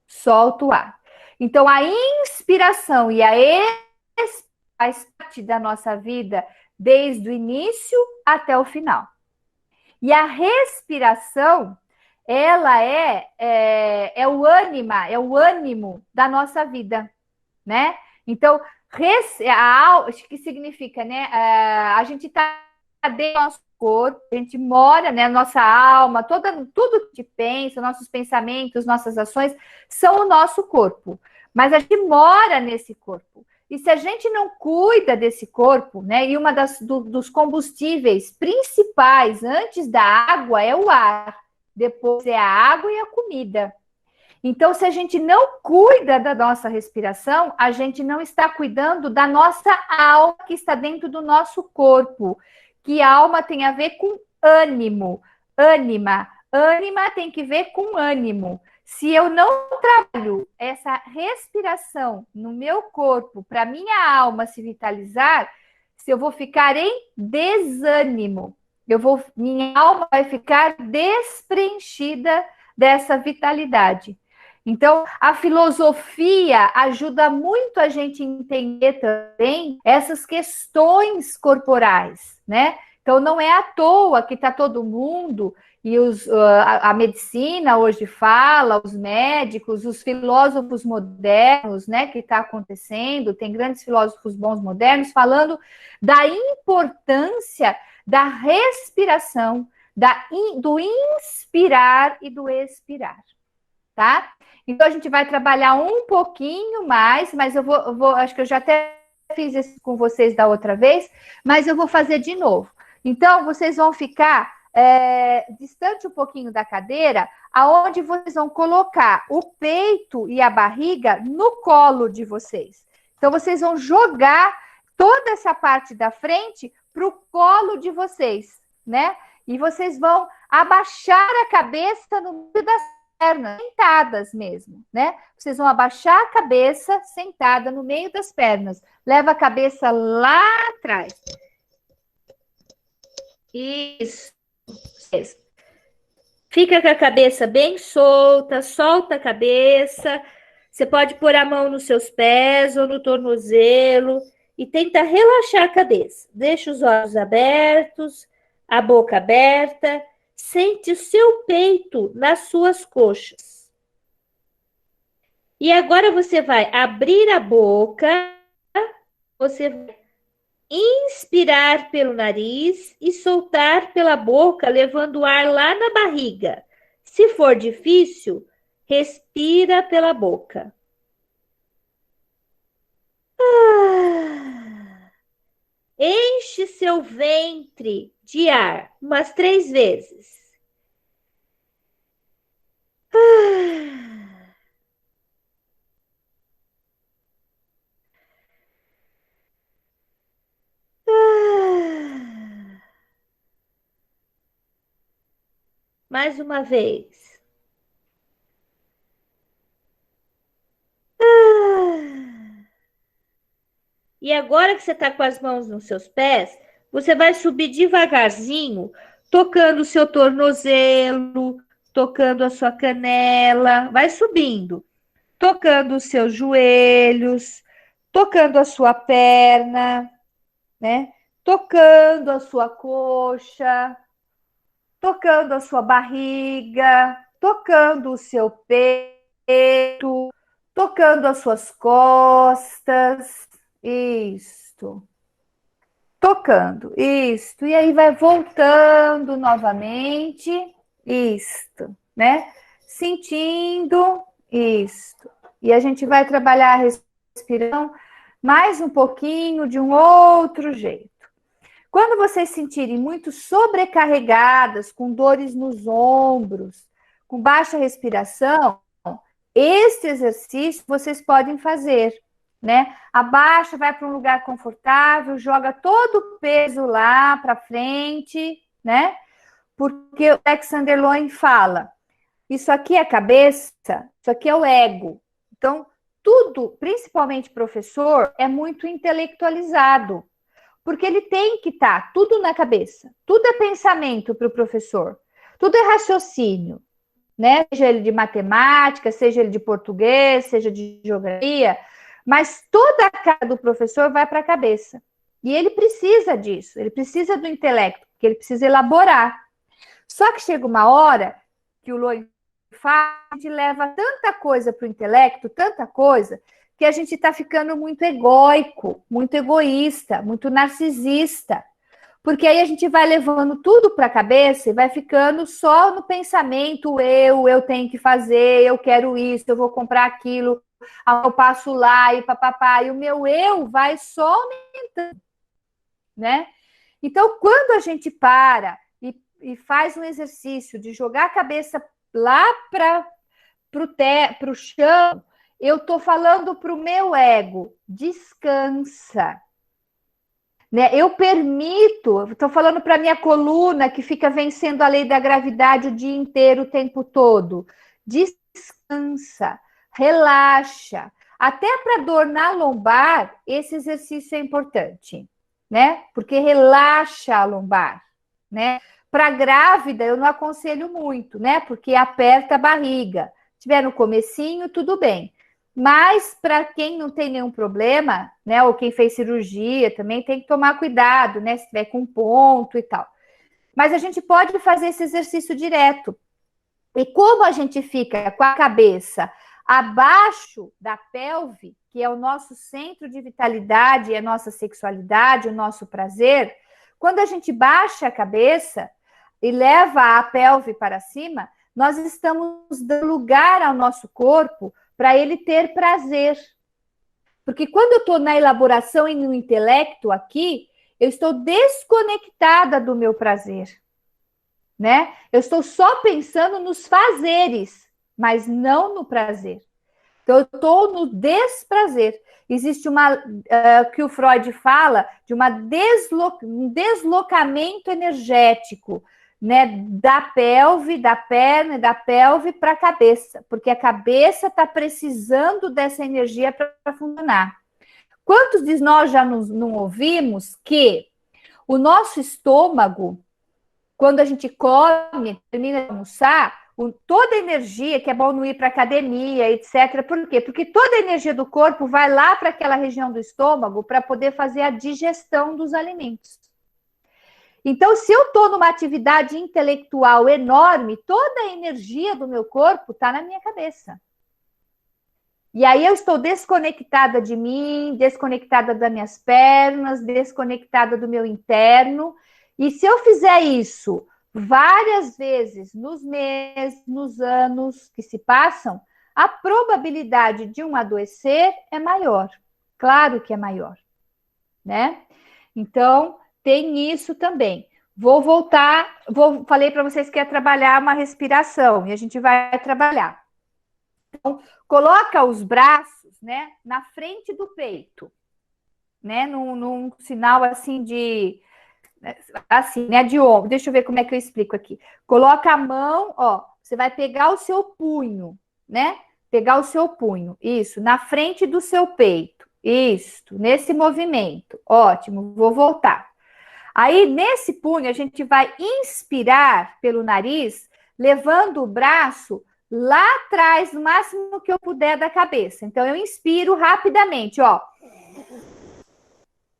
solta o ar. Então, a inspiração e a expiração faz parte da nossa vida desde o início até o final. E a respiração, ela é o ânimo da nossa vida, né? Então, que significa, né? A gente está dentro do nosso corpo, a gente mora, né? Nossa alma, tudo que pensa, nossos pensamentos, nossas ações são o nosso corpo. Mas a gente mora nesse corpo. E se a gente não cuida desse corpo, né? E uma dos combustíveis principais antes da água é o ar, depois é a água e a comida. Então, se a gente não cuida da nossa respiração, a gente não está cuidando da nossa alma que está dentro do nosso corpo. Que alma tem a ver com ânimo, ânima. Ânima tem que ver com ânimo. Se eu não trabalho essa respiração no meu corpo para minha alma se vitalizar, se eu vou ficar em desânimo, minha alma vai ficar despreenchida dessa vitalidade. Então, a filosofia ajuda muito a gente a entender também essas questões corporais, né? Então, não é à toa que está todo mundo, e a medicina hoje fala, os médicos, os filósofos modernos, né, que está acontecendo, tem grandes filósofos bons modernos falando da importância da respiração, do inspirar e do expirar, tá? Então, a gente vai trabalhar um pouquinho mais, mas eu vou acho que eu já até fiz isso com vocês da outra vez, mas eu vou fazer de novo. Então, vocês vão ficar distante um pouquinho da cadeira, aonde vocês vão colocar o peito e a barriga no colo de vocês. Então, vocês vão jogar toda essa parte da frente para o colo de vocês, né? E vocês vão abaixar a cabeça no meio das pernas, sentadas mesmo, né? Vocês vão abaixar a cabeça sentada no meio das pernas. Leva a cabeça lá atrás. Isso. Fica com a cabeça bem solta, solta a cabeça. Você pode pôr a mão nos seus pés ou no tornozelo e tenta relaxar a cabeça. Deixa os olhos abertos, a boca aberta. Sente o seu peito nas suas coxas. E agora você vai abrir a boca, você vai inspirar pelo nariz e soltar pela boca, levando o ar lá na barriga. Se for difícil, respira pela boca. Enche seu ventre de ar umas 3 vezes. Mais uma vez. E agora que você está com as mãos nos seus pés, você vai subir devagarzinho, tocando o seu tornozelo, tocando a sua canela, vai subindo, tocando os seus joelhos, tocando a sua perna, né? Tocando a sua coxa, tocando a sua barriga, tocando o seu peito, tocando as suas costas. Isto. Tocando. Isto. E aí vai voltando novamente. Isto, né? Sentindo. Isto. E a gente vai trabalhar a respiração mais um pouquinho de um outro jeito. Quando vocês sentirem muito sobrecarregadas, com dores nos ombros, com baixa respiração, este exercício vocês podem fazer, né? Abaixa, vai para um lugar confortável, joga todo o peso lá para frente, né? Porque o Alexander Lowen fala, isso aqui é a cabeça, isso aqui é o ego. Então, tudo, principalmente professor, é muito intelectualizado. Porque ele tem que estar tudo na cabeça. Tudo é pensamento para o professor. Tudo é raciocínio, né? Seja ele de matemática, seja ele de português, seja de geografia. Mas toda a cara do professor vai para a cabeça. E ele precisa disso. Ele precisa do intelecto, porque ele precisa elaborar. Só que chega uma hora que o Lowen fala, a gente leva tanta coisa para o intelecto, tanta coisa, que a gente está ficando muito egóico, muito egoísta, muito narcisista. Porque aí a gente vai levando tudo para a cabeça e vai ficando só no pensamento, eu tenho que fazer, eu quero isso, eu vou comprar aquilo, eu passo lá e papapá, e o meu eu vai só aumentando, né? Então, quando a gente para e faz um exercício de jogar a cabeça lá para o chão, eu estou falando para o meu ego, descansa. Né? Eu permito, estou falando para a minha coluna que fica vencendo a lei da gravidade o dia inteiro, o tempo todo. Descansa, relaxa. Até para dor na lombar, esse exercício é importante, né? Porque relaxa a lombar, né? Para grávida, eu não aconselho muito, né? Porque aperta a barriga. Se tiver no comecinho, tudo bem. Mas para quem não tem nenhum problema, né, ou quem fez cirurgia também tem que tomar cuidado, né, se tiver com ponto e tal. Mas a gente pode fazer esse exercício direto. E como a gente fica com a cabeça abaixo da pelve, que é o nosso centro de vitalidade, a nossa sexualidade, o nosso prazer, quando a gente baixa a cabeça e leva a pelve para cima, nós estamos dando lugar ao nosso corpo para ele ter prazer. Porque quando eu estou na elaboração e no intelecto aqui, eu estou desconectada do meu prazer, né? Eu estou só pensando nos fazeres, mas não no prazer. Então, eu estou no desprazer. Existe que o Freud fala de um deslocamento energético, né, da pelve, da perna e da pelve para a cabeça, porque a cabeça está precisando dessa energia para funcionar. Quantos de nós já não ouvimos que o nosso estômago, quando a gente come, termina de almoçar, toda a energia, que é bom não ir para academia, etc. Por quê? Porque toda a energia do corpo vai lá para aquela região do estômago para poder fazer a digestão dos alimentos. Então, se eu estou numa atividade intelectual enorme, toda a energia do meu corpo está na minha cabeça. E aí eu estou desconectada de mim, desconectada das minhas pernas, desconectada do meu interno. E se eu fizer isso várias vezes nos meses, nos anos que se passam, a probabilidade de um adoecer é maior. Claro que é maior, né? Então, tem isso também. Vou voltar, falei para vocês que ia trabalhar uma respiração, e a gente vai trabalhar. Então, coloca os braços, né, na frente do peito, né, num sinal assim de, assim, né, de ombro. Deixa eu ver como é que eu explico aqui. Coloca a mão, ó, você vai pegar o seu punho, né, pegar o seu punho, isso, na frente do seu peito, isso, nesse movimento. Ótimo, vou voltar. Aí, nesse punho, a gente vai inspirar pelo nariz, levando o braço lá atrás, o máximo que eu puder da cabeça. Então, eu inspiro rapidamente, ó.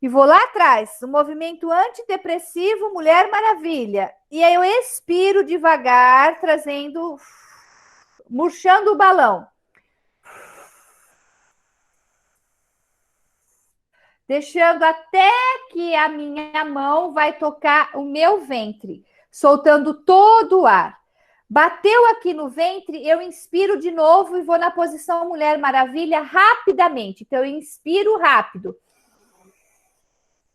E vou lá atrás, o movimento antidepressivo, Mulher Maravilha. E aí eu expiro devagar, trazendo, murchando o balão. Deixando até que a minha mão vai tocar o meu ventre, soltando todo o ar. Bateu aqui no ventre, eu inspiro de novo e vou na posição Mulher Maravilha rapidamente. Então, eu inspiro rápido.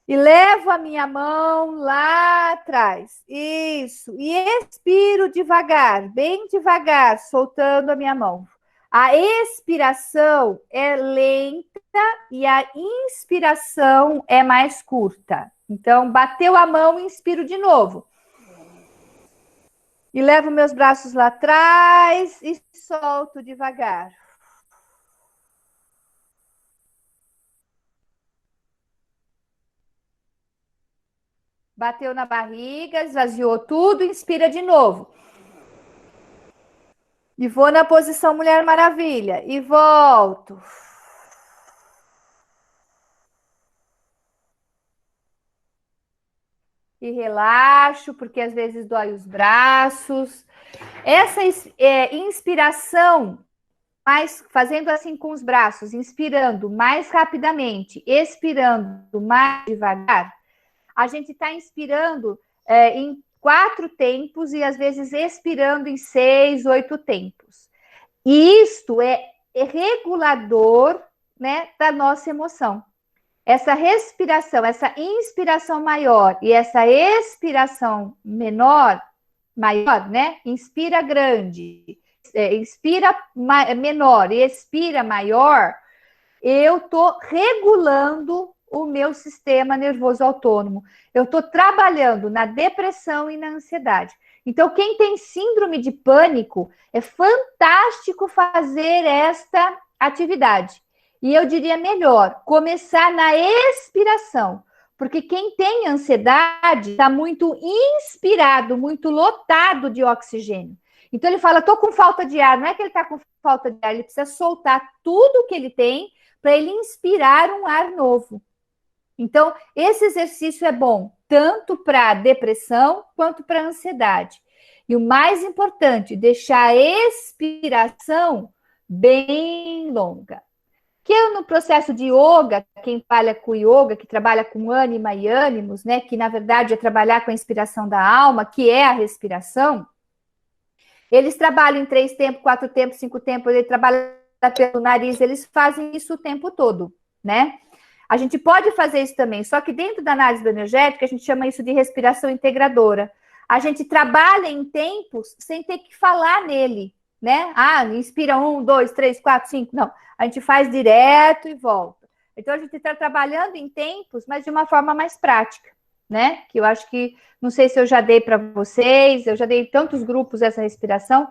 E levo a minha mão lá atrás. Isso. E expiro devagar, bem devagar, soltando a minha mão. A expiração é lenta e a inspiração é mais curta. Então, bateu a mão, inspiro de novo. E levo meus braços lá atrás e solto devagar. Bateu na barriga, esvaziou tudo, inspira de novo. E vou na posição Mulher Maravilha. E volto. E relaxo, porque às vezes dói os braços. Essa inspiração, fazendo assim com os braços, inspirando mais rapidamente, expirando mais devagar, a gente está inspirando em 4 tempos e às vezes expirando em 6, 8 tempos. E isto é regulador, né, da nossa emoção. Essa respiração, essa inspiração maior e essa expiração maior, né? Inspira grande, inspira menor e expira maior, eu estou regulando o meu sistema nervoso autônomo. Eu estou trabalhando na depressão e na ansiedade. Então, quem tem síndrome de pânico, é fantástico fazer esta atividade. E eu diria melhor, começar na expiração. Porque quem tem ansiedade está muito inspirado, muito lotado de oxigênio. Então, ele fala, estou com falta de ar. Não é que ele está com falta de ar, ele precisa soltar tudo que ele tem para ele inspirar um ar novo. Então, esse exercício é bom tanto para depressão quanto para ansiedade. E o mais importante, deixar a expiração bem longa. Que eu, no processo de yoga, quem trabalha com yoga, que trabalha com ânima e ânimos, né, que na verdade é trabalhar com a inspiração da alma, que é a respiração, eles trabalham em 3 tempos, 4 tempos, 5 tempos, ele trabalha pelo nariz, eles fazem isso o tempo todo, né? A gente pode fazer isso também, só que dentro da análise bioenergética, a gente chama isso de respiração integradora. A gente trabalha em tempos sem ter que falar nele, né? Ah, inspira 1, 2, 3, 4, 5, não. A gente faz direto e volta. Então, a gente está trabalhando em tempos, mas de uma forma mais prática, né? Que eu acho que, não sei se eu já dei para vocês, eu já dei em tantos grupos essa respiração.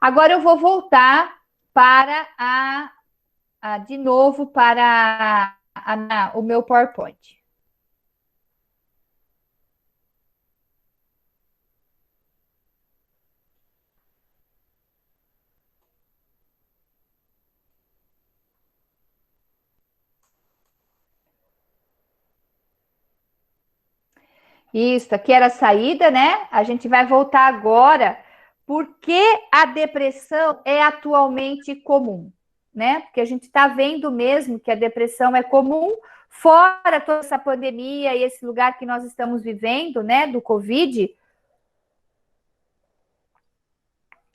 Agora eu vou voltar para de novo para o meu PowerPoint. Isso, aqui era a saída, né? A gente vai voltar agora. Por que a depressão é atualmente comum, né? Porque a gente está vendo mesmo que a depressão é comum, fora toda essa pandemia e esse lugar que nós estamos vivendo, né, do Covid.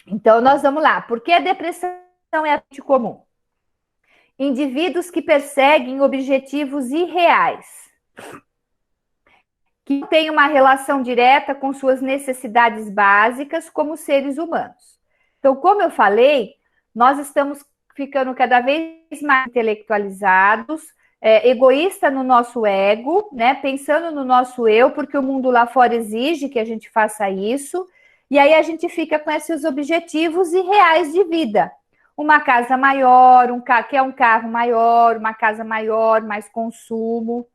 Então, nós vamos lá. Por que a depressão é comum? Indivíduos que perseguem objetivos irreais, que têm uma relação direta com suas necessidades básicas como seres humanos. Então, como eu falei, nós estamos ficando cada vez mais intelectualizados, egoísta no nosso ego, né? Pensando no nosso eu, porque o mundo lá fora exige que a gente faça isso, e aí a gente fica com esses objetivos irreais de vida. Uma casa maior, quer um carro maior, uma casa maior, mais consumo.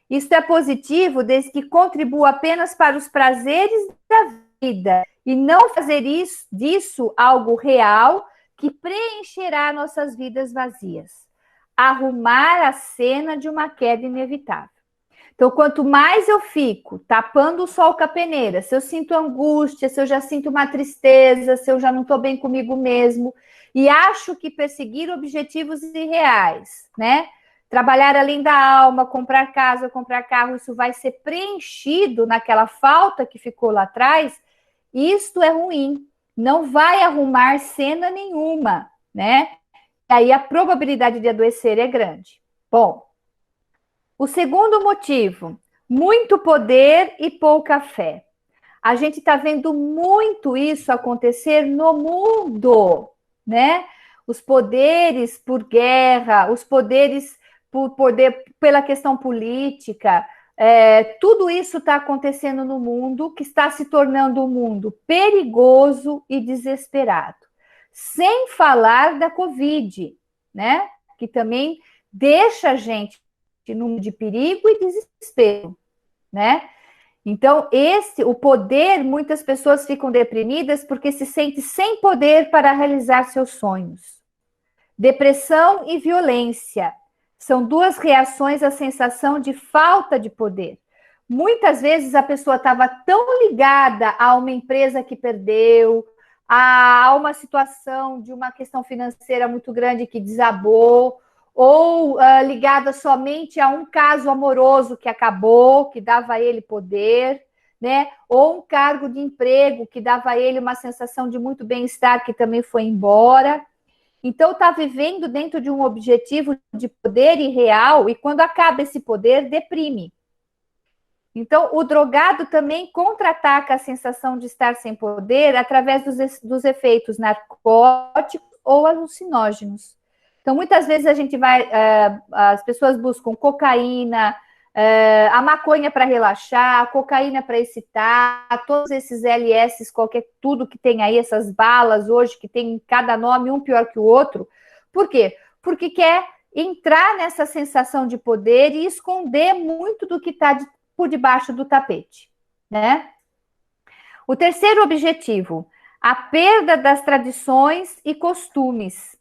Isso é positivo desde que contribua apenas para os prazeres da vida e não fazer disso algo real que preencherá nossas vidas vazias. Arrumar a cena de uma queda inevitável. Então, quanto mais eu fico tapando o sol com a peneira, se eu sinto angústia, se eu já sinto uma tristeza, se eu já não estou bem comigo mesmo, e acho que perseguir objetivos irreais, né? Trabalhar além da alma, comprar casa, comprar carro, isso vai ser preenchido naquela falta que ficou lá atrás, isto é ruim. Não vai arrumar cena nenhuma, né? Aí a probabilidade de adoecer é grande. Bom, o segundo motivo, muito poder e pouca fé. A gente está vendo muito isso acontecer no mundo, né? Os poderes por guerra, os poderes por poder pela questão política, tudo isso está acontecendo no mundo, que está se tornando um mundo perigoso e desesperado. Sem falar da Covid, né? Que também deixa a gente num de perigo e desespero, né? Então, o poder, muitas pessoas ficam deprimidas porque se sentem sem poder para realizar seus sonhos. Depressão e violência são duas reações à sensação de falta de poder. Muitas vezes a pessoa estava tão ligada a uma empresa que perdeu, a uma situação de uma questão financeira muito grande que desabou, ou ligada somente a um caso amoroso que acabou, que dava a ele poder, né? Ou um cargo de emprego que dava a ele uma sensação de muito bem-estar que também foi embora. Então, está vivendo dentro de um objetivo de poder irreal e quando acaba esse poder, deprime. Então, o drogado também contra-ataca a sensação de estar sem poder através dos efeitos narcóticos ou alucinógenos. Então, muitas vezes a gente as pessoas buscam cocaína, a maconha para relaxar, a cocaína para excitar, todos esses LS, tudo que tem aí, essas balas hoje, que tem cada nome, um pior que o outro. Por quê? Porque quer entrar nessa sensação de poder e esconder muito do que está por debaixo do tapete, né? O terceiro objetivo, a perda das tradições e costumes.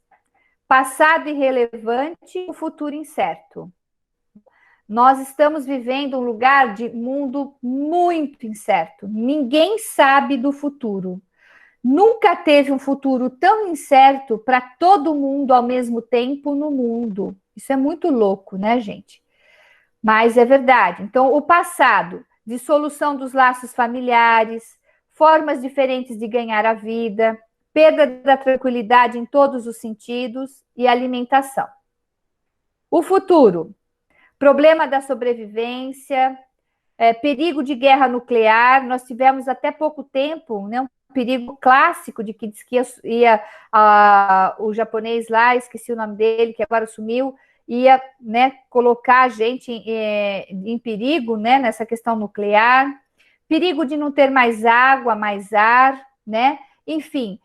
Passado irrelevante, o futuro incerto. Nós estamos vivendo um lugar de mundo muito incerto. Ninguém sabe do futuro. Nunca teve um futuro tão incerto para todo mundo ao mesmo tempo no mundo. Isso é muito louco, né, gente? Mas é verdade. Então, o passado, dissolução dos laços familiares, formas diferentes de ganhar a vida, perda da tranquilidade em todos os sentidos e alimentação. O futuro, problema da sobrevivência, perigo de guerra nuclear. Nós tivemos até pouco tempo, né, um perigo clássico de que diz que o japonês lá, esqueci o nome dele, que agora sumiu, ia, né, colocar a gente em perigo, né, nessa questão nuclear. Perigo de não ter mais água, mais ar, né? Enfim,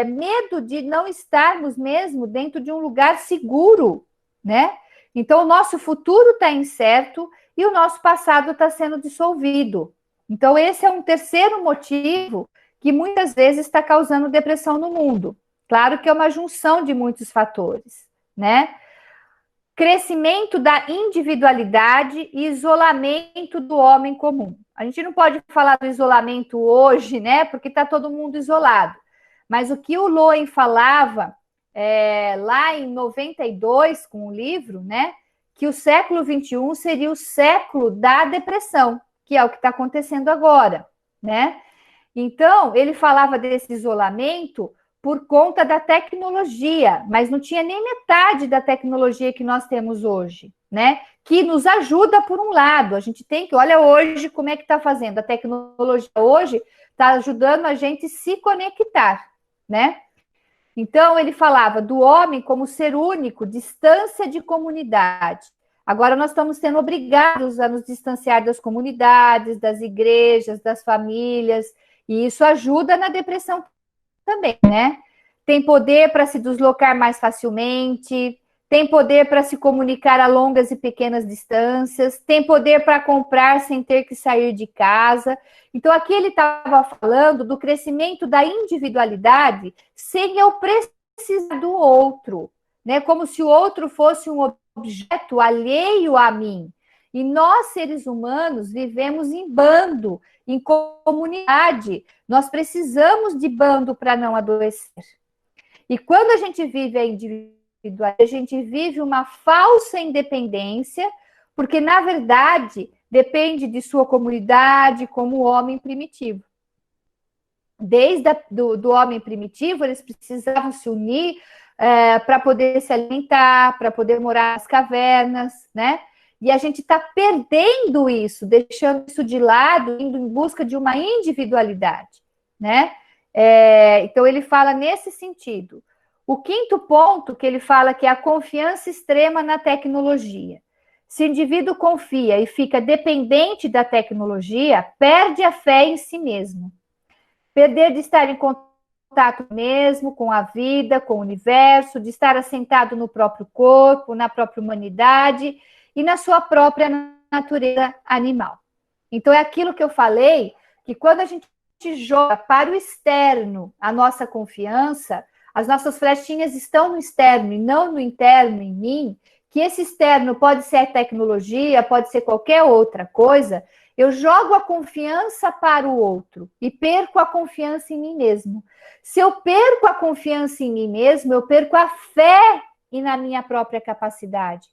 medo de não estarmos mesmo dentro de um lugar seguro, né? Então, o nosso futuro está incerto e o nosso passado está sendo dissolvido. Então, esse é um terceiro motivo que muitas vezes está causando depressão no mundo. Claro que é uma junção de muitos fatores, né? Crescimento da individualidade e isolamento do homem comum. A gente não pode falar do isolamento hoje, né? Porque está todo mundo isolado. Mas o que o Loen falava lá em 92, com o livro, né, que o século XXI seria o século da depressão, que é o que está acontecendo agora, né? Então, ele falava desse isolamento por conta da tecnologia, mas não tinha nem metade da tecnologia que nós temos hoje, né? Que nos ajuda por um lado. A gente tem que, olha hoje como é que está fazendo. A tecnologia hoje está ajudando a gente se conectar, né? Então, ele falava do homem como ser único, distância de comunidade. Agora, nós estamos sendo obrigados a nos distanciar das comunidades, das igrejas, das famílias, e isso ajuda na depressão também, né? Tem poder para se deslocar mais facilmente, tem poder para se comunicar a longas e pequenas distâncias, tem poder para comprar sem ter que sair de casa. Então, aqui ele estava falando do crescimento da individualidade sem eu precisar do outro, né? Como se o outro fosse um objeto alheio a mim. E nós, seres humanos, vivemos em bando, em comunidade. Nós precisamos de bando para não adoecer. E quando a gente vive a individualidade, a gente vive uma falsa independência, porque, na verdade, depende de sua comunidade, como o homem primitivo. Desde do homem primitivo, eles precisavam se unir para poder se alimentar, para poder morar nas cavernas, né? E a gente está perdendo isso, deixando isso de lado, indo em busca de uma individualidade, né? Então, ele fala nesse sentido. O quinto ponto que ele fala que é a confiança extrema na tecnologia. Se o indivíduo confia e fica dependente da tecnologia, perde a fé em si mesmo. Perder de estar em contato mesmo com a vida, com o universo, de estar assentado no próprio corpo, na própria humanidade e na sua própria natureza animal. Então, é aquilo que eu falei, que quando a gente joga para o externo a nossa confiança, as nossas flechinhas estão no externo e não no interno em mim, que esse externo pode ser a tecnologia, pode ser qualquer outra coisa, eu jogo a confiança para o outro e perco a confiança em mim mesmo. Se eu perco a confiança em mim mesmo, eu perco a fé e na minha própria capacidade.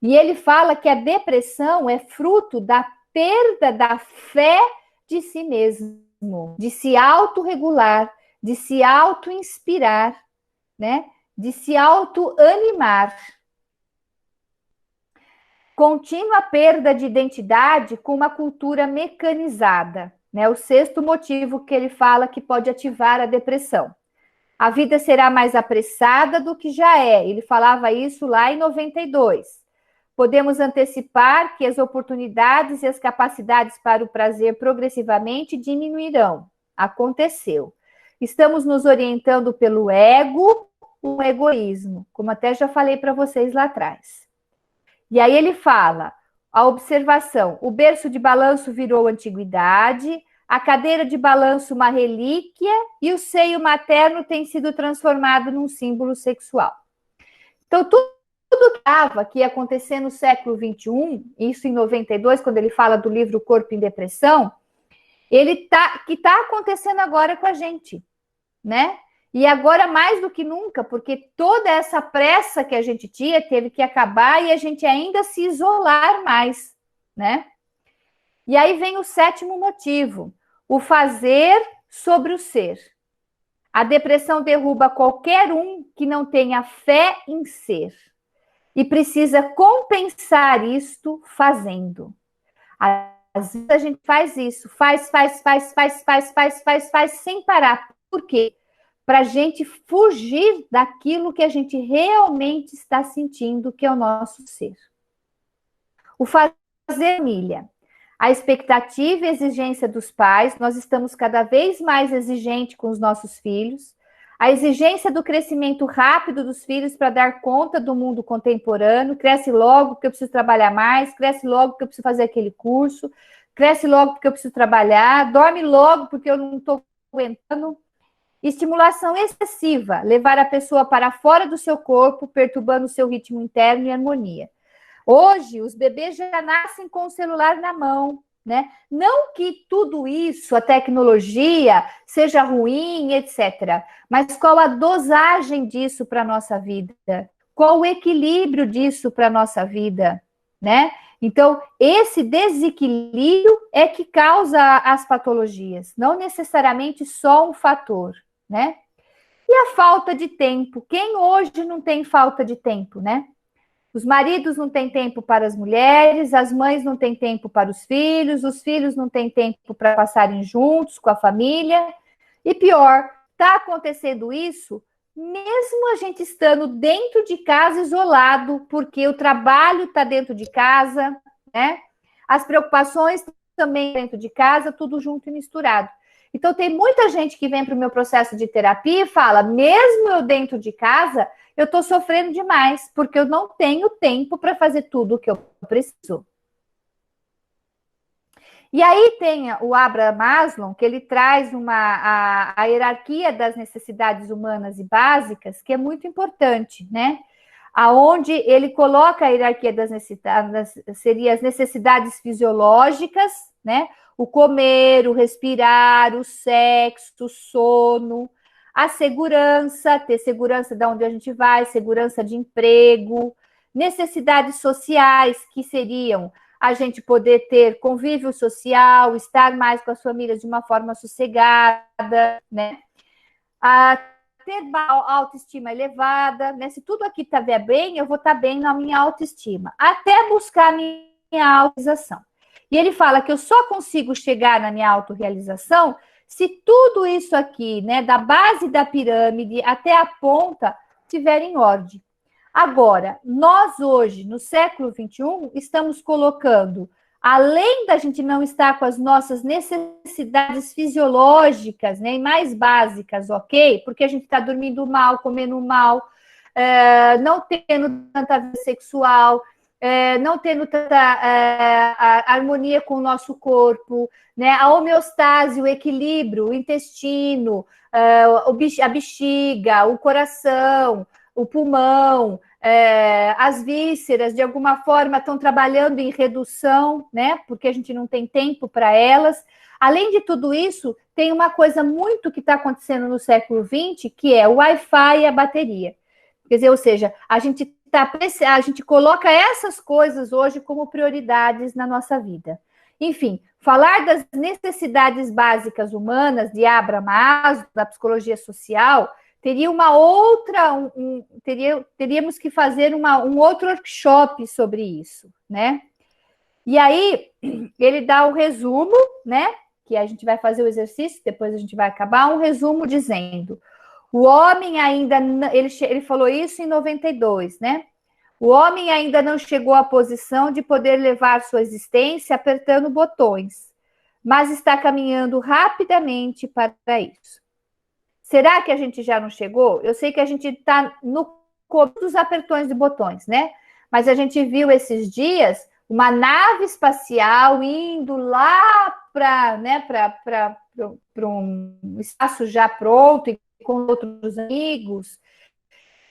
E ele fala que a depressão é fruto da perda da fé de si mesmo, de se autorregular, de se auto-inspirar, né? De se auto-animar. Contínua perda de identidade com uma cultura mecanizada, né? O sexto motivo que ele fala que pode ativar a depressão. A vida será mais apressada do que já é. Ele falava isso lá em 92. Podemos antecipar que as oportunidades e as capacidades para o prazer progressivamente diminuirão. Aconteceu. Estamos nos orientando pelo ego, o egoísmo, como até já falei para vocês lá atrás. E aí ele fala, a observação, o berço de balanço virou antiguidade, a cadeira de balanço uma relíquia e o seio materno tem sido transformado num símbolo sexual. Então, tudo que estava que ia acontecer no século XXI, isso em 92, quando ele fala do livro Corpo em Depressão, que está acontecendo agora com a gente, né? E agora mais do que nunca, porque toda essa pressa que a gente tinha teve que acabar e a gente ainda se isolar mais, né? E aí vem o sétimo motivo, o fazer sobre o ser. A depressão derruba qualquer um que não tenha fé em ser e precisa compensar isto fazendo. Às vezes a gente faz isso, faz sem parar. Por quê? Para a gente fugir daquilo que a gente realmente está sentindo, que é o nosso ser. O fazer família. A expectativa e exigência dos pais, nós estamos cada vez mais exigentes com os nossos filhos. A exigência do crescimento rápido dos filhos para dar conta do mundo contemporâneo. Cresce logo porque eu preciso trabalhar mais, cresce logo porque eu preciso fazer aquele curso, cresce logo porque eu preciso trabalhar, dorme logo porque eu não estou aguentando. Estimulação excessiva, levar a pessoa para fora do seu corpo, perturbando o seu ritmo interno e harmonia. Hoje, os bebês já nascem com o celular na mão, né? Não que tudo isso, a tecnologia, seja ruim, etc. Mas qual a dosagem disso para a nossa vida? Qual o equilíbrio disso para a nossa vida, né? Então, esse desequilíbrio é que causa as patologias, não necessariamente só um fator, né? E a falta de tempo. Quem hoje não tem falta de tempo, né? Os maridos não têm tempo para as mulheres, as mães não têm tempo para os filhos não têm tempo para passarem juntos com a família. E pior, está acontecendo isso mesmo a gente estando dentro de casa isolado, porque o trabalho está dentro de casa, né? As preocupações também dentro de casa, tudo junto e misturado. Então, tem muita gente que vem para o meu processo de terapia e fala, mesmo eu dentro de casa, eu estou sofrendo demais, porque eu não tenho tempo para fazer tudo o que eu preciso. E aí tem o Abraham Maslow, que ele traz a hierarquia das necessidades humanas e básicas, que é muito importante, né? Aonde ele coloca a hierarquia das necessidades, seria as necessidades fisiológicas, né? O comer, o respirar, o sexo, o sono, a segurança, ter segurança de onde a gente vai, segurança de emprego, necessidades sociais, que seriam a gente poder ter convívio social, estar mais com as famílias de uma forma sossegada, né? A ter autoestima elevada, né? Se tudo aqui estiver bem, eu vou estar bem na minha autoestima, até buscar a minha autorização. E ele fala que eu só consigo chegar na minha autorrealização se tudo isso aqui, né, da base da pirâmide até a ponta, estiver em ordem. Agora, nós hoje, no século XXI, estamos colocando, além da gente não estar com as nossas necessidades fisiológicas, né, e mais básicas, ok? Porque a gente está dormindo mal, comendo mal, não tendo tanta vida sexual, não tendo tanta harmonia com o nosso corpo, né? A homeostase, o equilíbrio, o intestino, a bexiga, o coração, o pulmão, as vísceras, de alguma forma, estão trabalhando em redução, né? Porque a gente não tem tempo para elas. Além de tudo isso, tem uma coisa muito que está acontecendo no século XX, que é o Wi-Fi e a bateria. Quer dizer, ou seja, a gente coloca essas coisas hoje como prioridades na nossa vida. Enfim, falar das necessidades básicas humanas de Abraham Maslow, da psicologia social, teria uma outra, teríamos que fazer um outro workshop sobre isso, né? E aí, ele dá o resumo, né? Que a gente vai fazer o exercício, depois a gente vai acabar, um resumo dizendo: o homem ainda, ele falou isso em 92, né? O homem ainda não chegou à posição de poder levar sua existência apertando botões, mas está caminhando rapidamente para isso. Será que a gente já não chegou? Eu sei que a gente está no começo dos apertões de botões, né? Mas a gente viu esses dias uma nave espacial indo lá para, né, para um espaço já pronto e com outros amigos.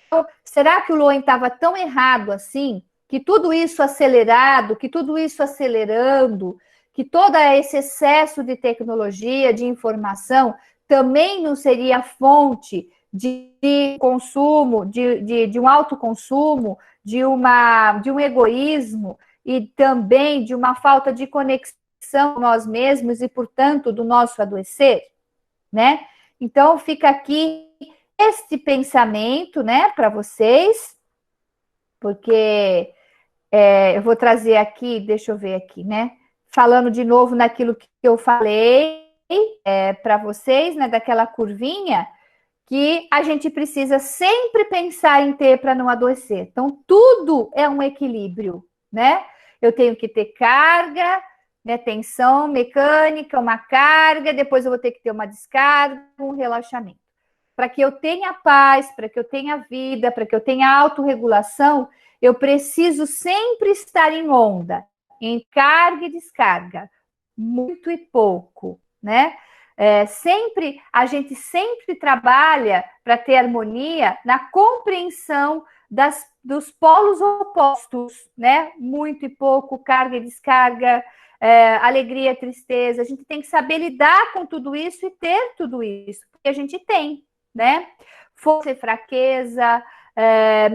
Então, será que o Loen estava tão errado assim, que tudo isso acelerado, que tudo isso acelerando, que todo esse excesso de tecnologia, de informação, também não seria fonte de consumo, de um autoconsumo, de um egoísmo e também de uma falta de conexão com nós mesmos e, portanto, do nosso adoecer, né? Então, fica aqui este pensamento, né, para vocês, porque eu vou trazer aqui, deixa eu ver aqui, né, falando de novo naquilo que eu falei para vocês, né, daquela curvinha, que a gente precisa sempre pensar em ter para não adoecer. Então, tudo é um equilíbrio, né? Eu tenho que ter carga, né, tensão mecânica, uma carga, depois eu vou ter que ter uma descarga, um relaxamento. Para que eu tenha paz, para que eu tenha vida, para que eu tenha autorregulação, eu preciso sempre estar em onda, em carga e descarga, muito e pouco, né? A gente sempre trabalha para ter harmonia na compreensão dos polos opostos, né? Muito e pouco, carga e descarga, alegria, tristeza. A gente tem que saber lidar com tudo isso e ter tudo isso, porque a gente tem, né? Força e fraqueza,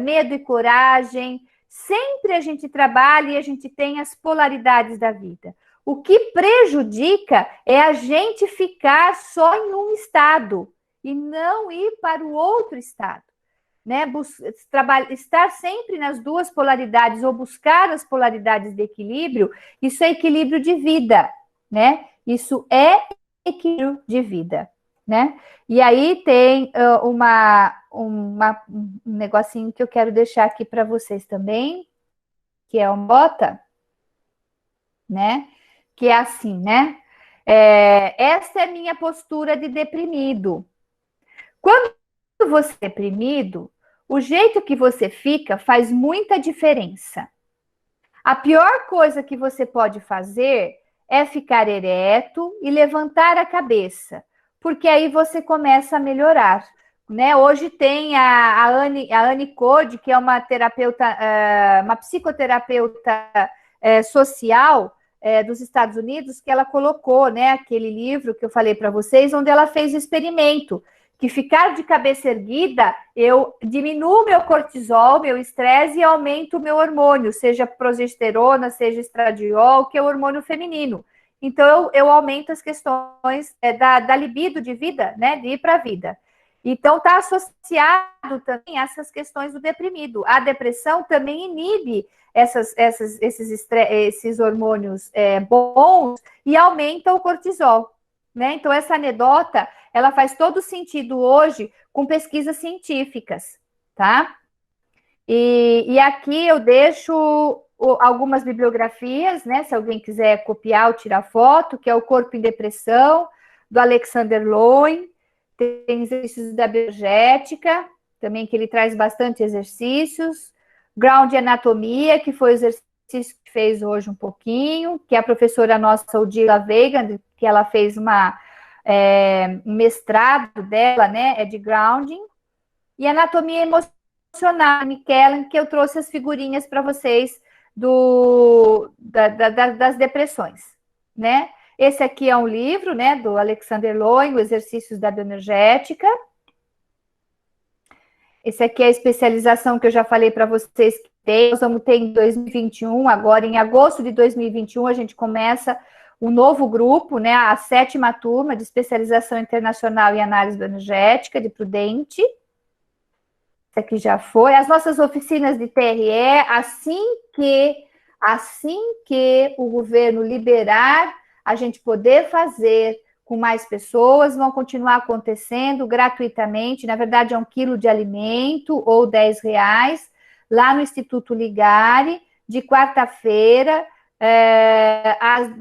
medo e coragem. Sempre a gente trabalha e a gente tem as polaridades da vida. O que prejudica é a gente ficar só em um estado e não ir para o outro estado, né? Estar sempre nas duas polaridades ou buscar as polaridades de equilíbrio, isso é equilíbrio de vida, né? Isso é equilíbrio de vida, né? E aí tem um negocinho que eu quero deixar aqui para vocês também, que é uma bota, né? Que é assim, né? Essa é minha postura de deprimido. Quando você é deprimido, o jeito que você fica faz muita diferença. A pior coisa que você pode fazer é ficar ereto e levantar a cabeça, porque aí você começa a melhorar, né? Hoje tem a Anne Code, que é uma terapeuta, uma psicoterapeuta social dos Estados Unidos, que ela colocou, né, aquele livro que eu falei para vocês, onde ela fez o experimento, que ficar de cabeça erguida, eu diminuo meu cortisol, meu estresse e aumento o meu hormônio, seja progesterona, seja estradiol, que é o hormônio feminino. Então, eu aumento as questões da libido de vida, né, de ir para a vida. Então, está associado também a essas questões do deprimido. A depressão também inibe esses hormônios bons e aumenta o cortisol, né? Então, essa anedota, ela faz todo sentido hoje com pesquisas científicas, tá? E aqui eu deixo algumas bibliografias, né? Se alguém quiser copiar ou tirar foto, que é o Corpo em Depressão, do Alexander Lowen. Tem exercícios da biogenética, também que ele traz bastante exercícios. Ground Anatomia, que foi o exercício que fez hoje um pouquinho, que a professora nossa, Odila Veiga, que ela fez um mestrado dela, né, de grounding. E Anatomia Emocional, Michela, que eu trouxe as figurinhas para vocês das depressões, né? Esse aqui é um livro, né, do Alexander Lowen, Os Exercícios da Bioenergética. Esse aqui é a especialização que eu já falei para vocês que tem. Nós vamos ter em 2021, agora em agosto de 2021, a gente começa um novo grupo, né, a 7ª turma de especialização internacional em análise bioenergética de Prudente. Esse aqui já foi. As nossas oficinas de TRE, assim que o governo liberar, a gente poder fazer com mais pessoas, vão continuar acontecendo gratuitamente. Na verdade, é 1 quilo de alimento ou R$10, lá no Instituto Ligari, de quarta-feira,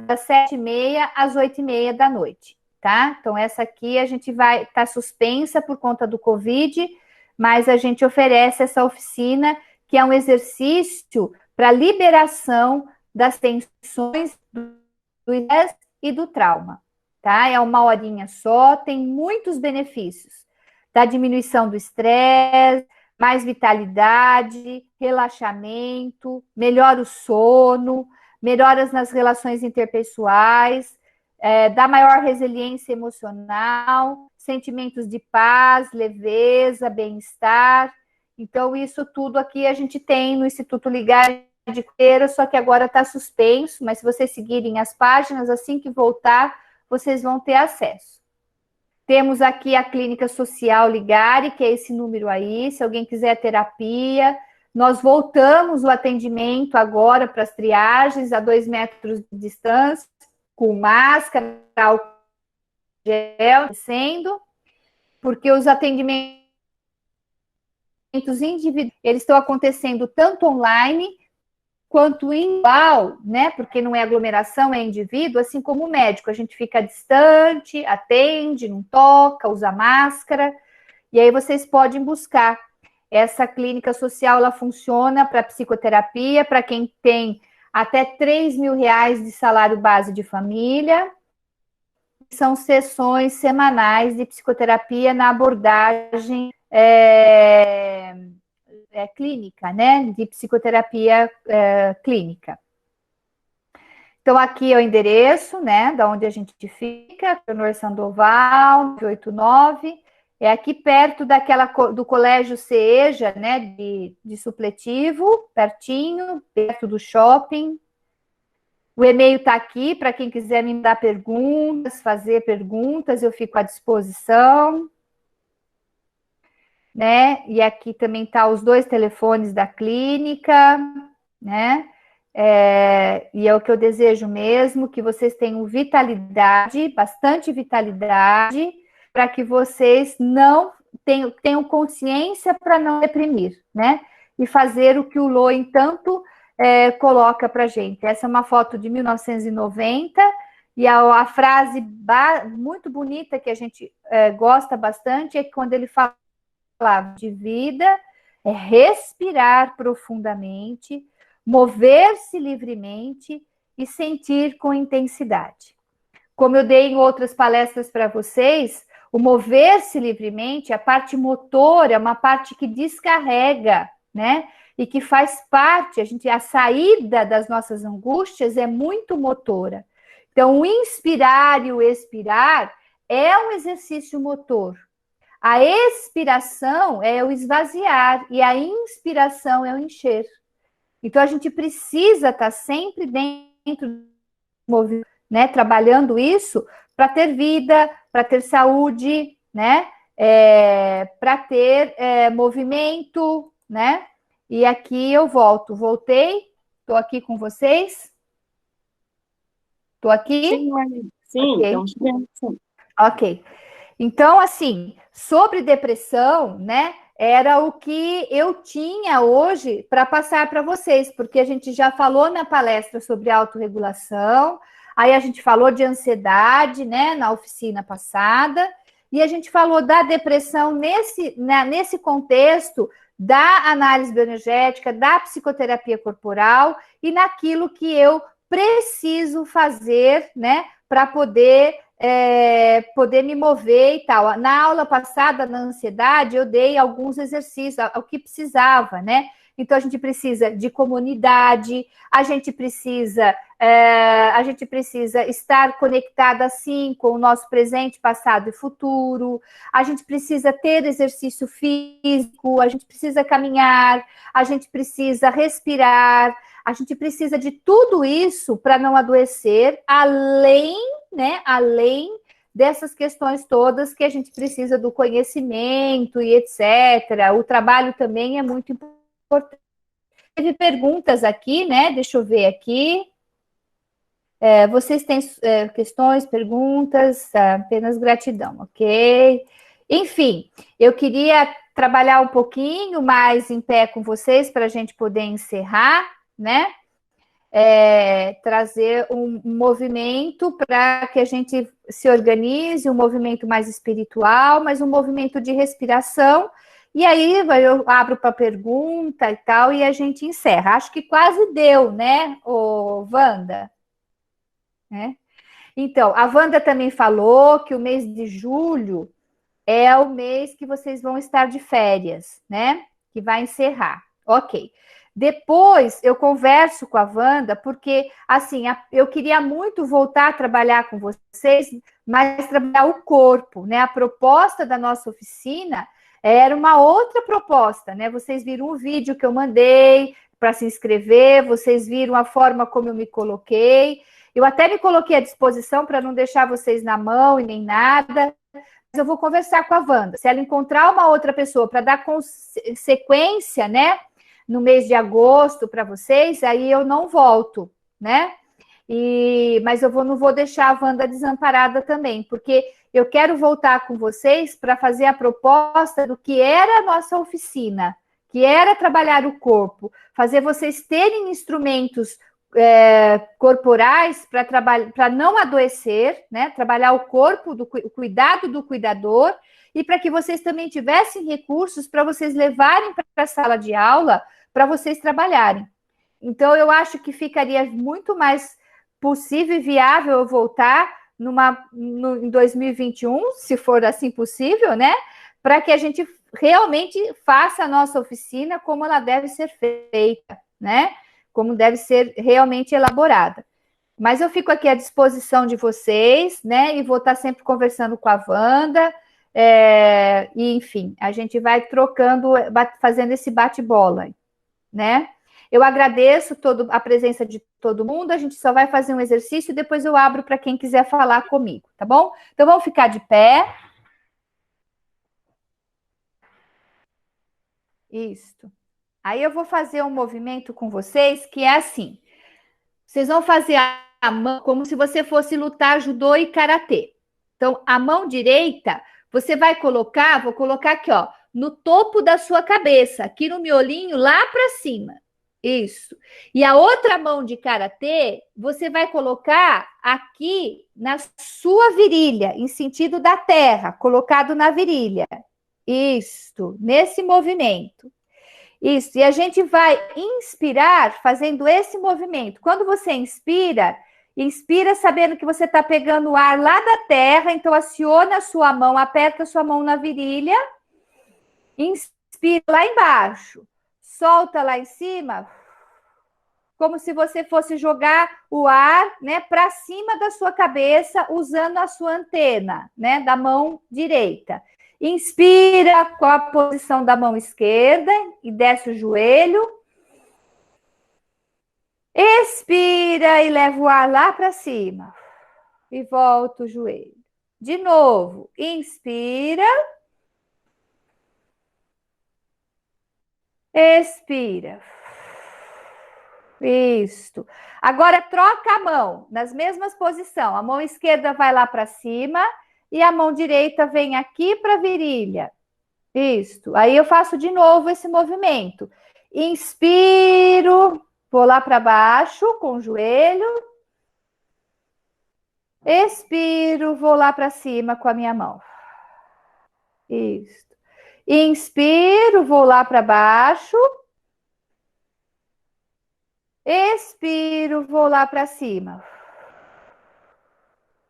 das 7h30 às 8h30 da noite, tá? Então, essa aqui a gente vai estar suspensa por conta do Covid, mas a gente oferece essa oficina, que é um exercício para liberação das tensões do estresse e do trauma, tá? É 1 horinha só, tem muitos benefícios, da diminuição do estresse, mais vitalidade, relaxamento, melhora o sono, melhoras nas relações interpessoais, dá maior resiliência emocional, sentimentos de paz, leveza, bem-estar. Então, isso tudo aqui a gente tem no Instituto Ligari de Coreira, só que agora está suspenso, mas se vocês seguirem as páginas, assim que voltar, vocês vão ter acesso. Temos aqui a Clínica Social Ligari, que é esse número aí, se alguém quiser terapia. Nós voltamos o atendimento agora para as triagens, a 2 metros de distância, com máscara, álcool gel, sendo, porque os atendimentos individuais, eles estão acontecendo tanto online quanto individual, né? Porque não é aglomeração, é indivíduo, assim como o médico. A gente fica distante, atende, não toca, usa máscara. E aí vocês podem buscar. Essa clínica social, ela funciona para psicoterapia, para quem tem até R$3.000 de salário base de família. São sessões semanais de psicoterapia na abordagem clínica, né? De psicoterapia clínica. Então, aqui é o endereço, né, da onde a gente fica, Leonor Sandoval, 989, é aqui perto do Colégio CEJA, né, de supletivo, pertinho, perto do shopping. O e-mail está aqui, para quem quiser me dar perguntas, fazer perguntas, eu fico à disposição. Né? E aqui também tá os 2 telefones da clínica, né? E é o que eu desejo mesmo, que vocês tenham vitalidade, bastante vitalidade, para que vocês não tenham consciência para não deprimir, né? E fazer o que o Loen tanto coloca para gente. Essa é uma foto de 1990, e a frase muito bonita que a gente gosta bastante é quando ele fala de vida, é respirar profundamente, mover-se livremente e sentir com intensidade. Como eu dei em outras palestras para vocês, o mover-se livremente, a parte motora, é uma parte que descarrega, né? E que faz parte, a saída das nossas angústias é muito motora. Então, o inspirar e o expirar é um exercício motor. A expiração é o esvaziar e a inspiração é o encher. Então, a gente precisa estar sempre dentro do movimento, né? Trabalhando isso para ter vida, para ter saúde, né? Para ter movimento, né? E aqui eu voltei, estou aqui com vocês. Estou aqui? Sim, okay. Estamos vendo, sim. Ok. Então, assim, sobre depressão, né? Era o que eu tinha hoje para passar para vocês, porque a gente já falou na palestra sobre autorregulação, aí a gente falou de ansiedade, né, na oficina passada, e a gente falou da depressão nesse contexto da análise bioenergética, da psicoterapia corporal e naquilo que eu preciso fazer, né, para poder me mover e tal. Na aula passada, na ansiedade, eu dei alguns exercícios, o que precisava, né? Então, a gente precisa de comunidade, a gente precisa estar conectada, sim, com o nosso presente, passado e futuro, a gente precisa ter exercício físico, a gente precisa caminhar, a gente precisa respirar, a gente precisa de tudo isso para não adoecer, além dessas questões todas que a gente precisa do conhecimento e etc. O trabalho também é muito importante. Teve perguntas aqui, né? Deixa eu ver aqui. Vocês têm questões, perguntas? Apenas gratidão, ok? Enfim, eu queria trabalhar um pouquinho mais em pé com vocês para a gente poder encerrar, né? Trazer um movimento para que a gente se organize, um movimento mais espiritual, mas um movimento de respiração. E aí eu abro para pergunta e tal, e a gente encerra. Acho que quase deu, né, Wanda? Então, a Wanda também falou que o mês de julho é o mês que vocês vão estar de férias, né? Que vai encerrar. Ok. Depois eu converso com a Wanda, porque assim, eu queria muito voltar a trabalhar com vocês, mas trabalhar o corpo, né? A proposta da nossa oficina era uma outra proposta, né? Vocês viram o vídeo que eu mandei para se inscrever, vocês viram a forma como eu me coloquei. Eu até me coloquei à disposição para não deixar vocês na mão e nem nada. Eu vou conversar com a Wanda. Se ela encontrar uma outra pessoa para dar sequência, né, no mês de agosto para vocês, aí eu não volto, né? Mas eu não vou deixar a Wanda desamparada também, porque eu quero voltar com vocês para fazer a proposta do que era a nossa oficina, que era trabalhar o corpo, fazer vocês terem instrumentos corporais para não adoecer, né? Trabalhar o corpo, o cuidado do cuidador, e para que vocês também tivessem recursos para vocês levarem para a sala de aula, para vocês trabalharem. Então, eu acho que ficaria muito mais possível e viável eu voltar em 2021, se for assim possível, né? Para que a gente realmente faça a nossa oficina como ela deve ser feita, né? Como deve ser realmente elaborada. Mas eu fico aqui à disposição de vocês, né? E vou estar sempre conversando com a Wanda. E, enfim, a gente vai trocando, fazendo esse bate-bola, né? Eu agradeço a presença de todo mundo. A gente só vai fazer um exercício e depois eu abro para quem quiser falar comigo, tá bom? Então vamos ficar de pé. Isso. Aí eu vou fazer um movimento com vocês que é assim. Vocês vão fazer a mão como se você fosse lutar judô e karatê. Então, a mão direita, você vai colocar, vou colocar aqui, ó, no topo da sua cabeça, aqui no miolinho, lá para cima. Isso. E a outra mão de karatê, você vai colocar aqui na sua virilha, em sentido da terra, colocado na virilha. Isso, nesse movimento. Isso, e a gente vai inspirar fazendo esse movimento. Quando você inspira, inspira sabendo que você está pegando o ar lá da terra, então aciona a sua mão, aperta a sua mão na virilha, inspira lá embaixo, solta lá em cima, como se você fosse jogar o ar, né, para cima da sua cabeça, usando a sua antena, né, da mão direita. Inspira com a posição da mão esquerda e desce o joelho. Expira e leva o ar lá para cima. E volta o joelho. De novo, inspira. Expira. Isso. Agora troca a mão nas mesmas posições. A mão esquerda vai lá para cima e a mão direita vem aqui para a virilha. Isso. Aí eu faço de novo esse movimento. Inspiro, vou lá para baixo com o joelho. Expiro, vou lá para cima com a minha mão. Isso. Inspiro, vou lá para baixo. Expiro, vou lá para cima.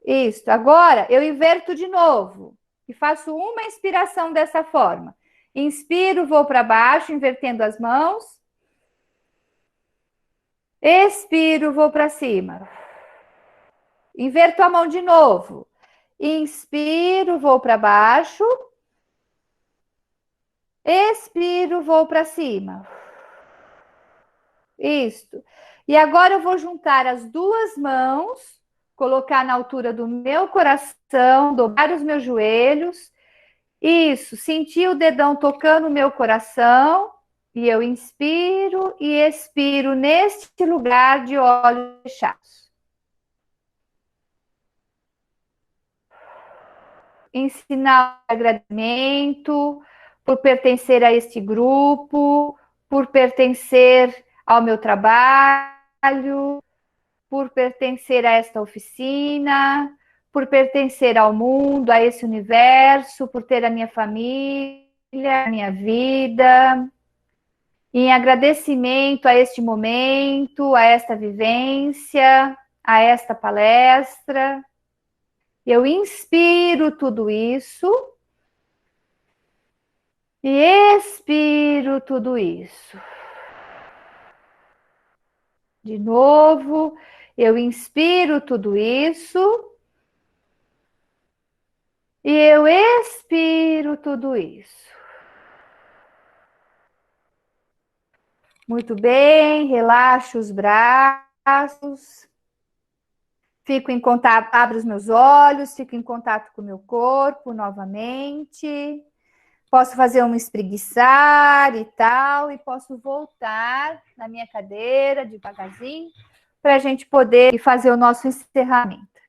Isso. Agora eu inverto de novo e faço uma inspiração dessa forma. Inspiro, vou para baixo, invertendo as mãos. Expiro, vou para cima. Inverto a mão de novo. Inspiro, vou para baixo. Expiro, vou para cima. Isso. E agora eu vou juntar as duas mãos, colocar na altura do meu coração, dobrar os meus joelhos. Isso, sentir o dedão tocando o meu coração. E eu inspiro e expiro neste lugar de olhos fechados. Em sinal de agradecimento por pertencer a este grupo, por pertencer ao meu trabalho, por pertencer a esta oficina, por pertencer ao mundo, a esse universo, por ter a minha família, a minha vida. Em agradecimento a este momento, a esta vivência, a esta palestra. Eu inspiro tudo isso e expiro tudo isso. De novo, eu inspiro tudo isso e eu expiro tudo isso. Muito bem, relaxo os braços. Fico em contato, abro os meus olhos, fico em contato com o meu corpo novamente. Posso fazer um espreguiçar e tal, e posso voltar na minha cadeira devagarzinho para a gente poder fazer o nosso encerramento.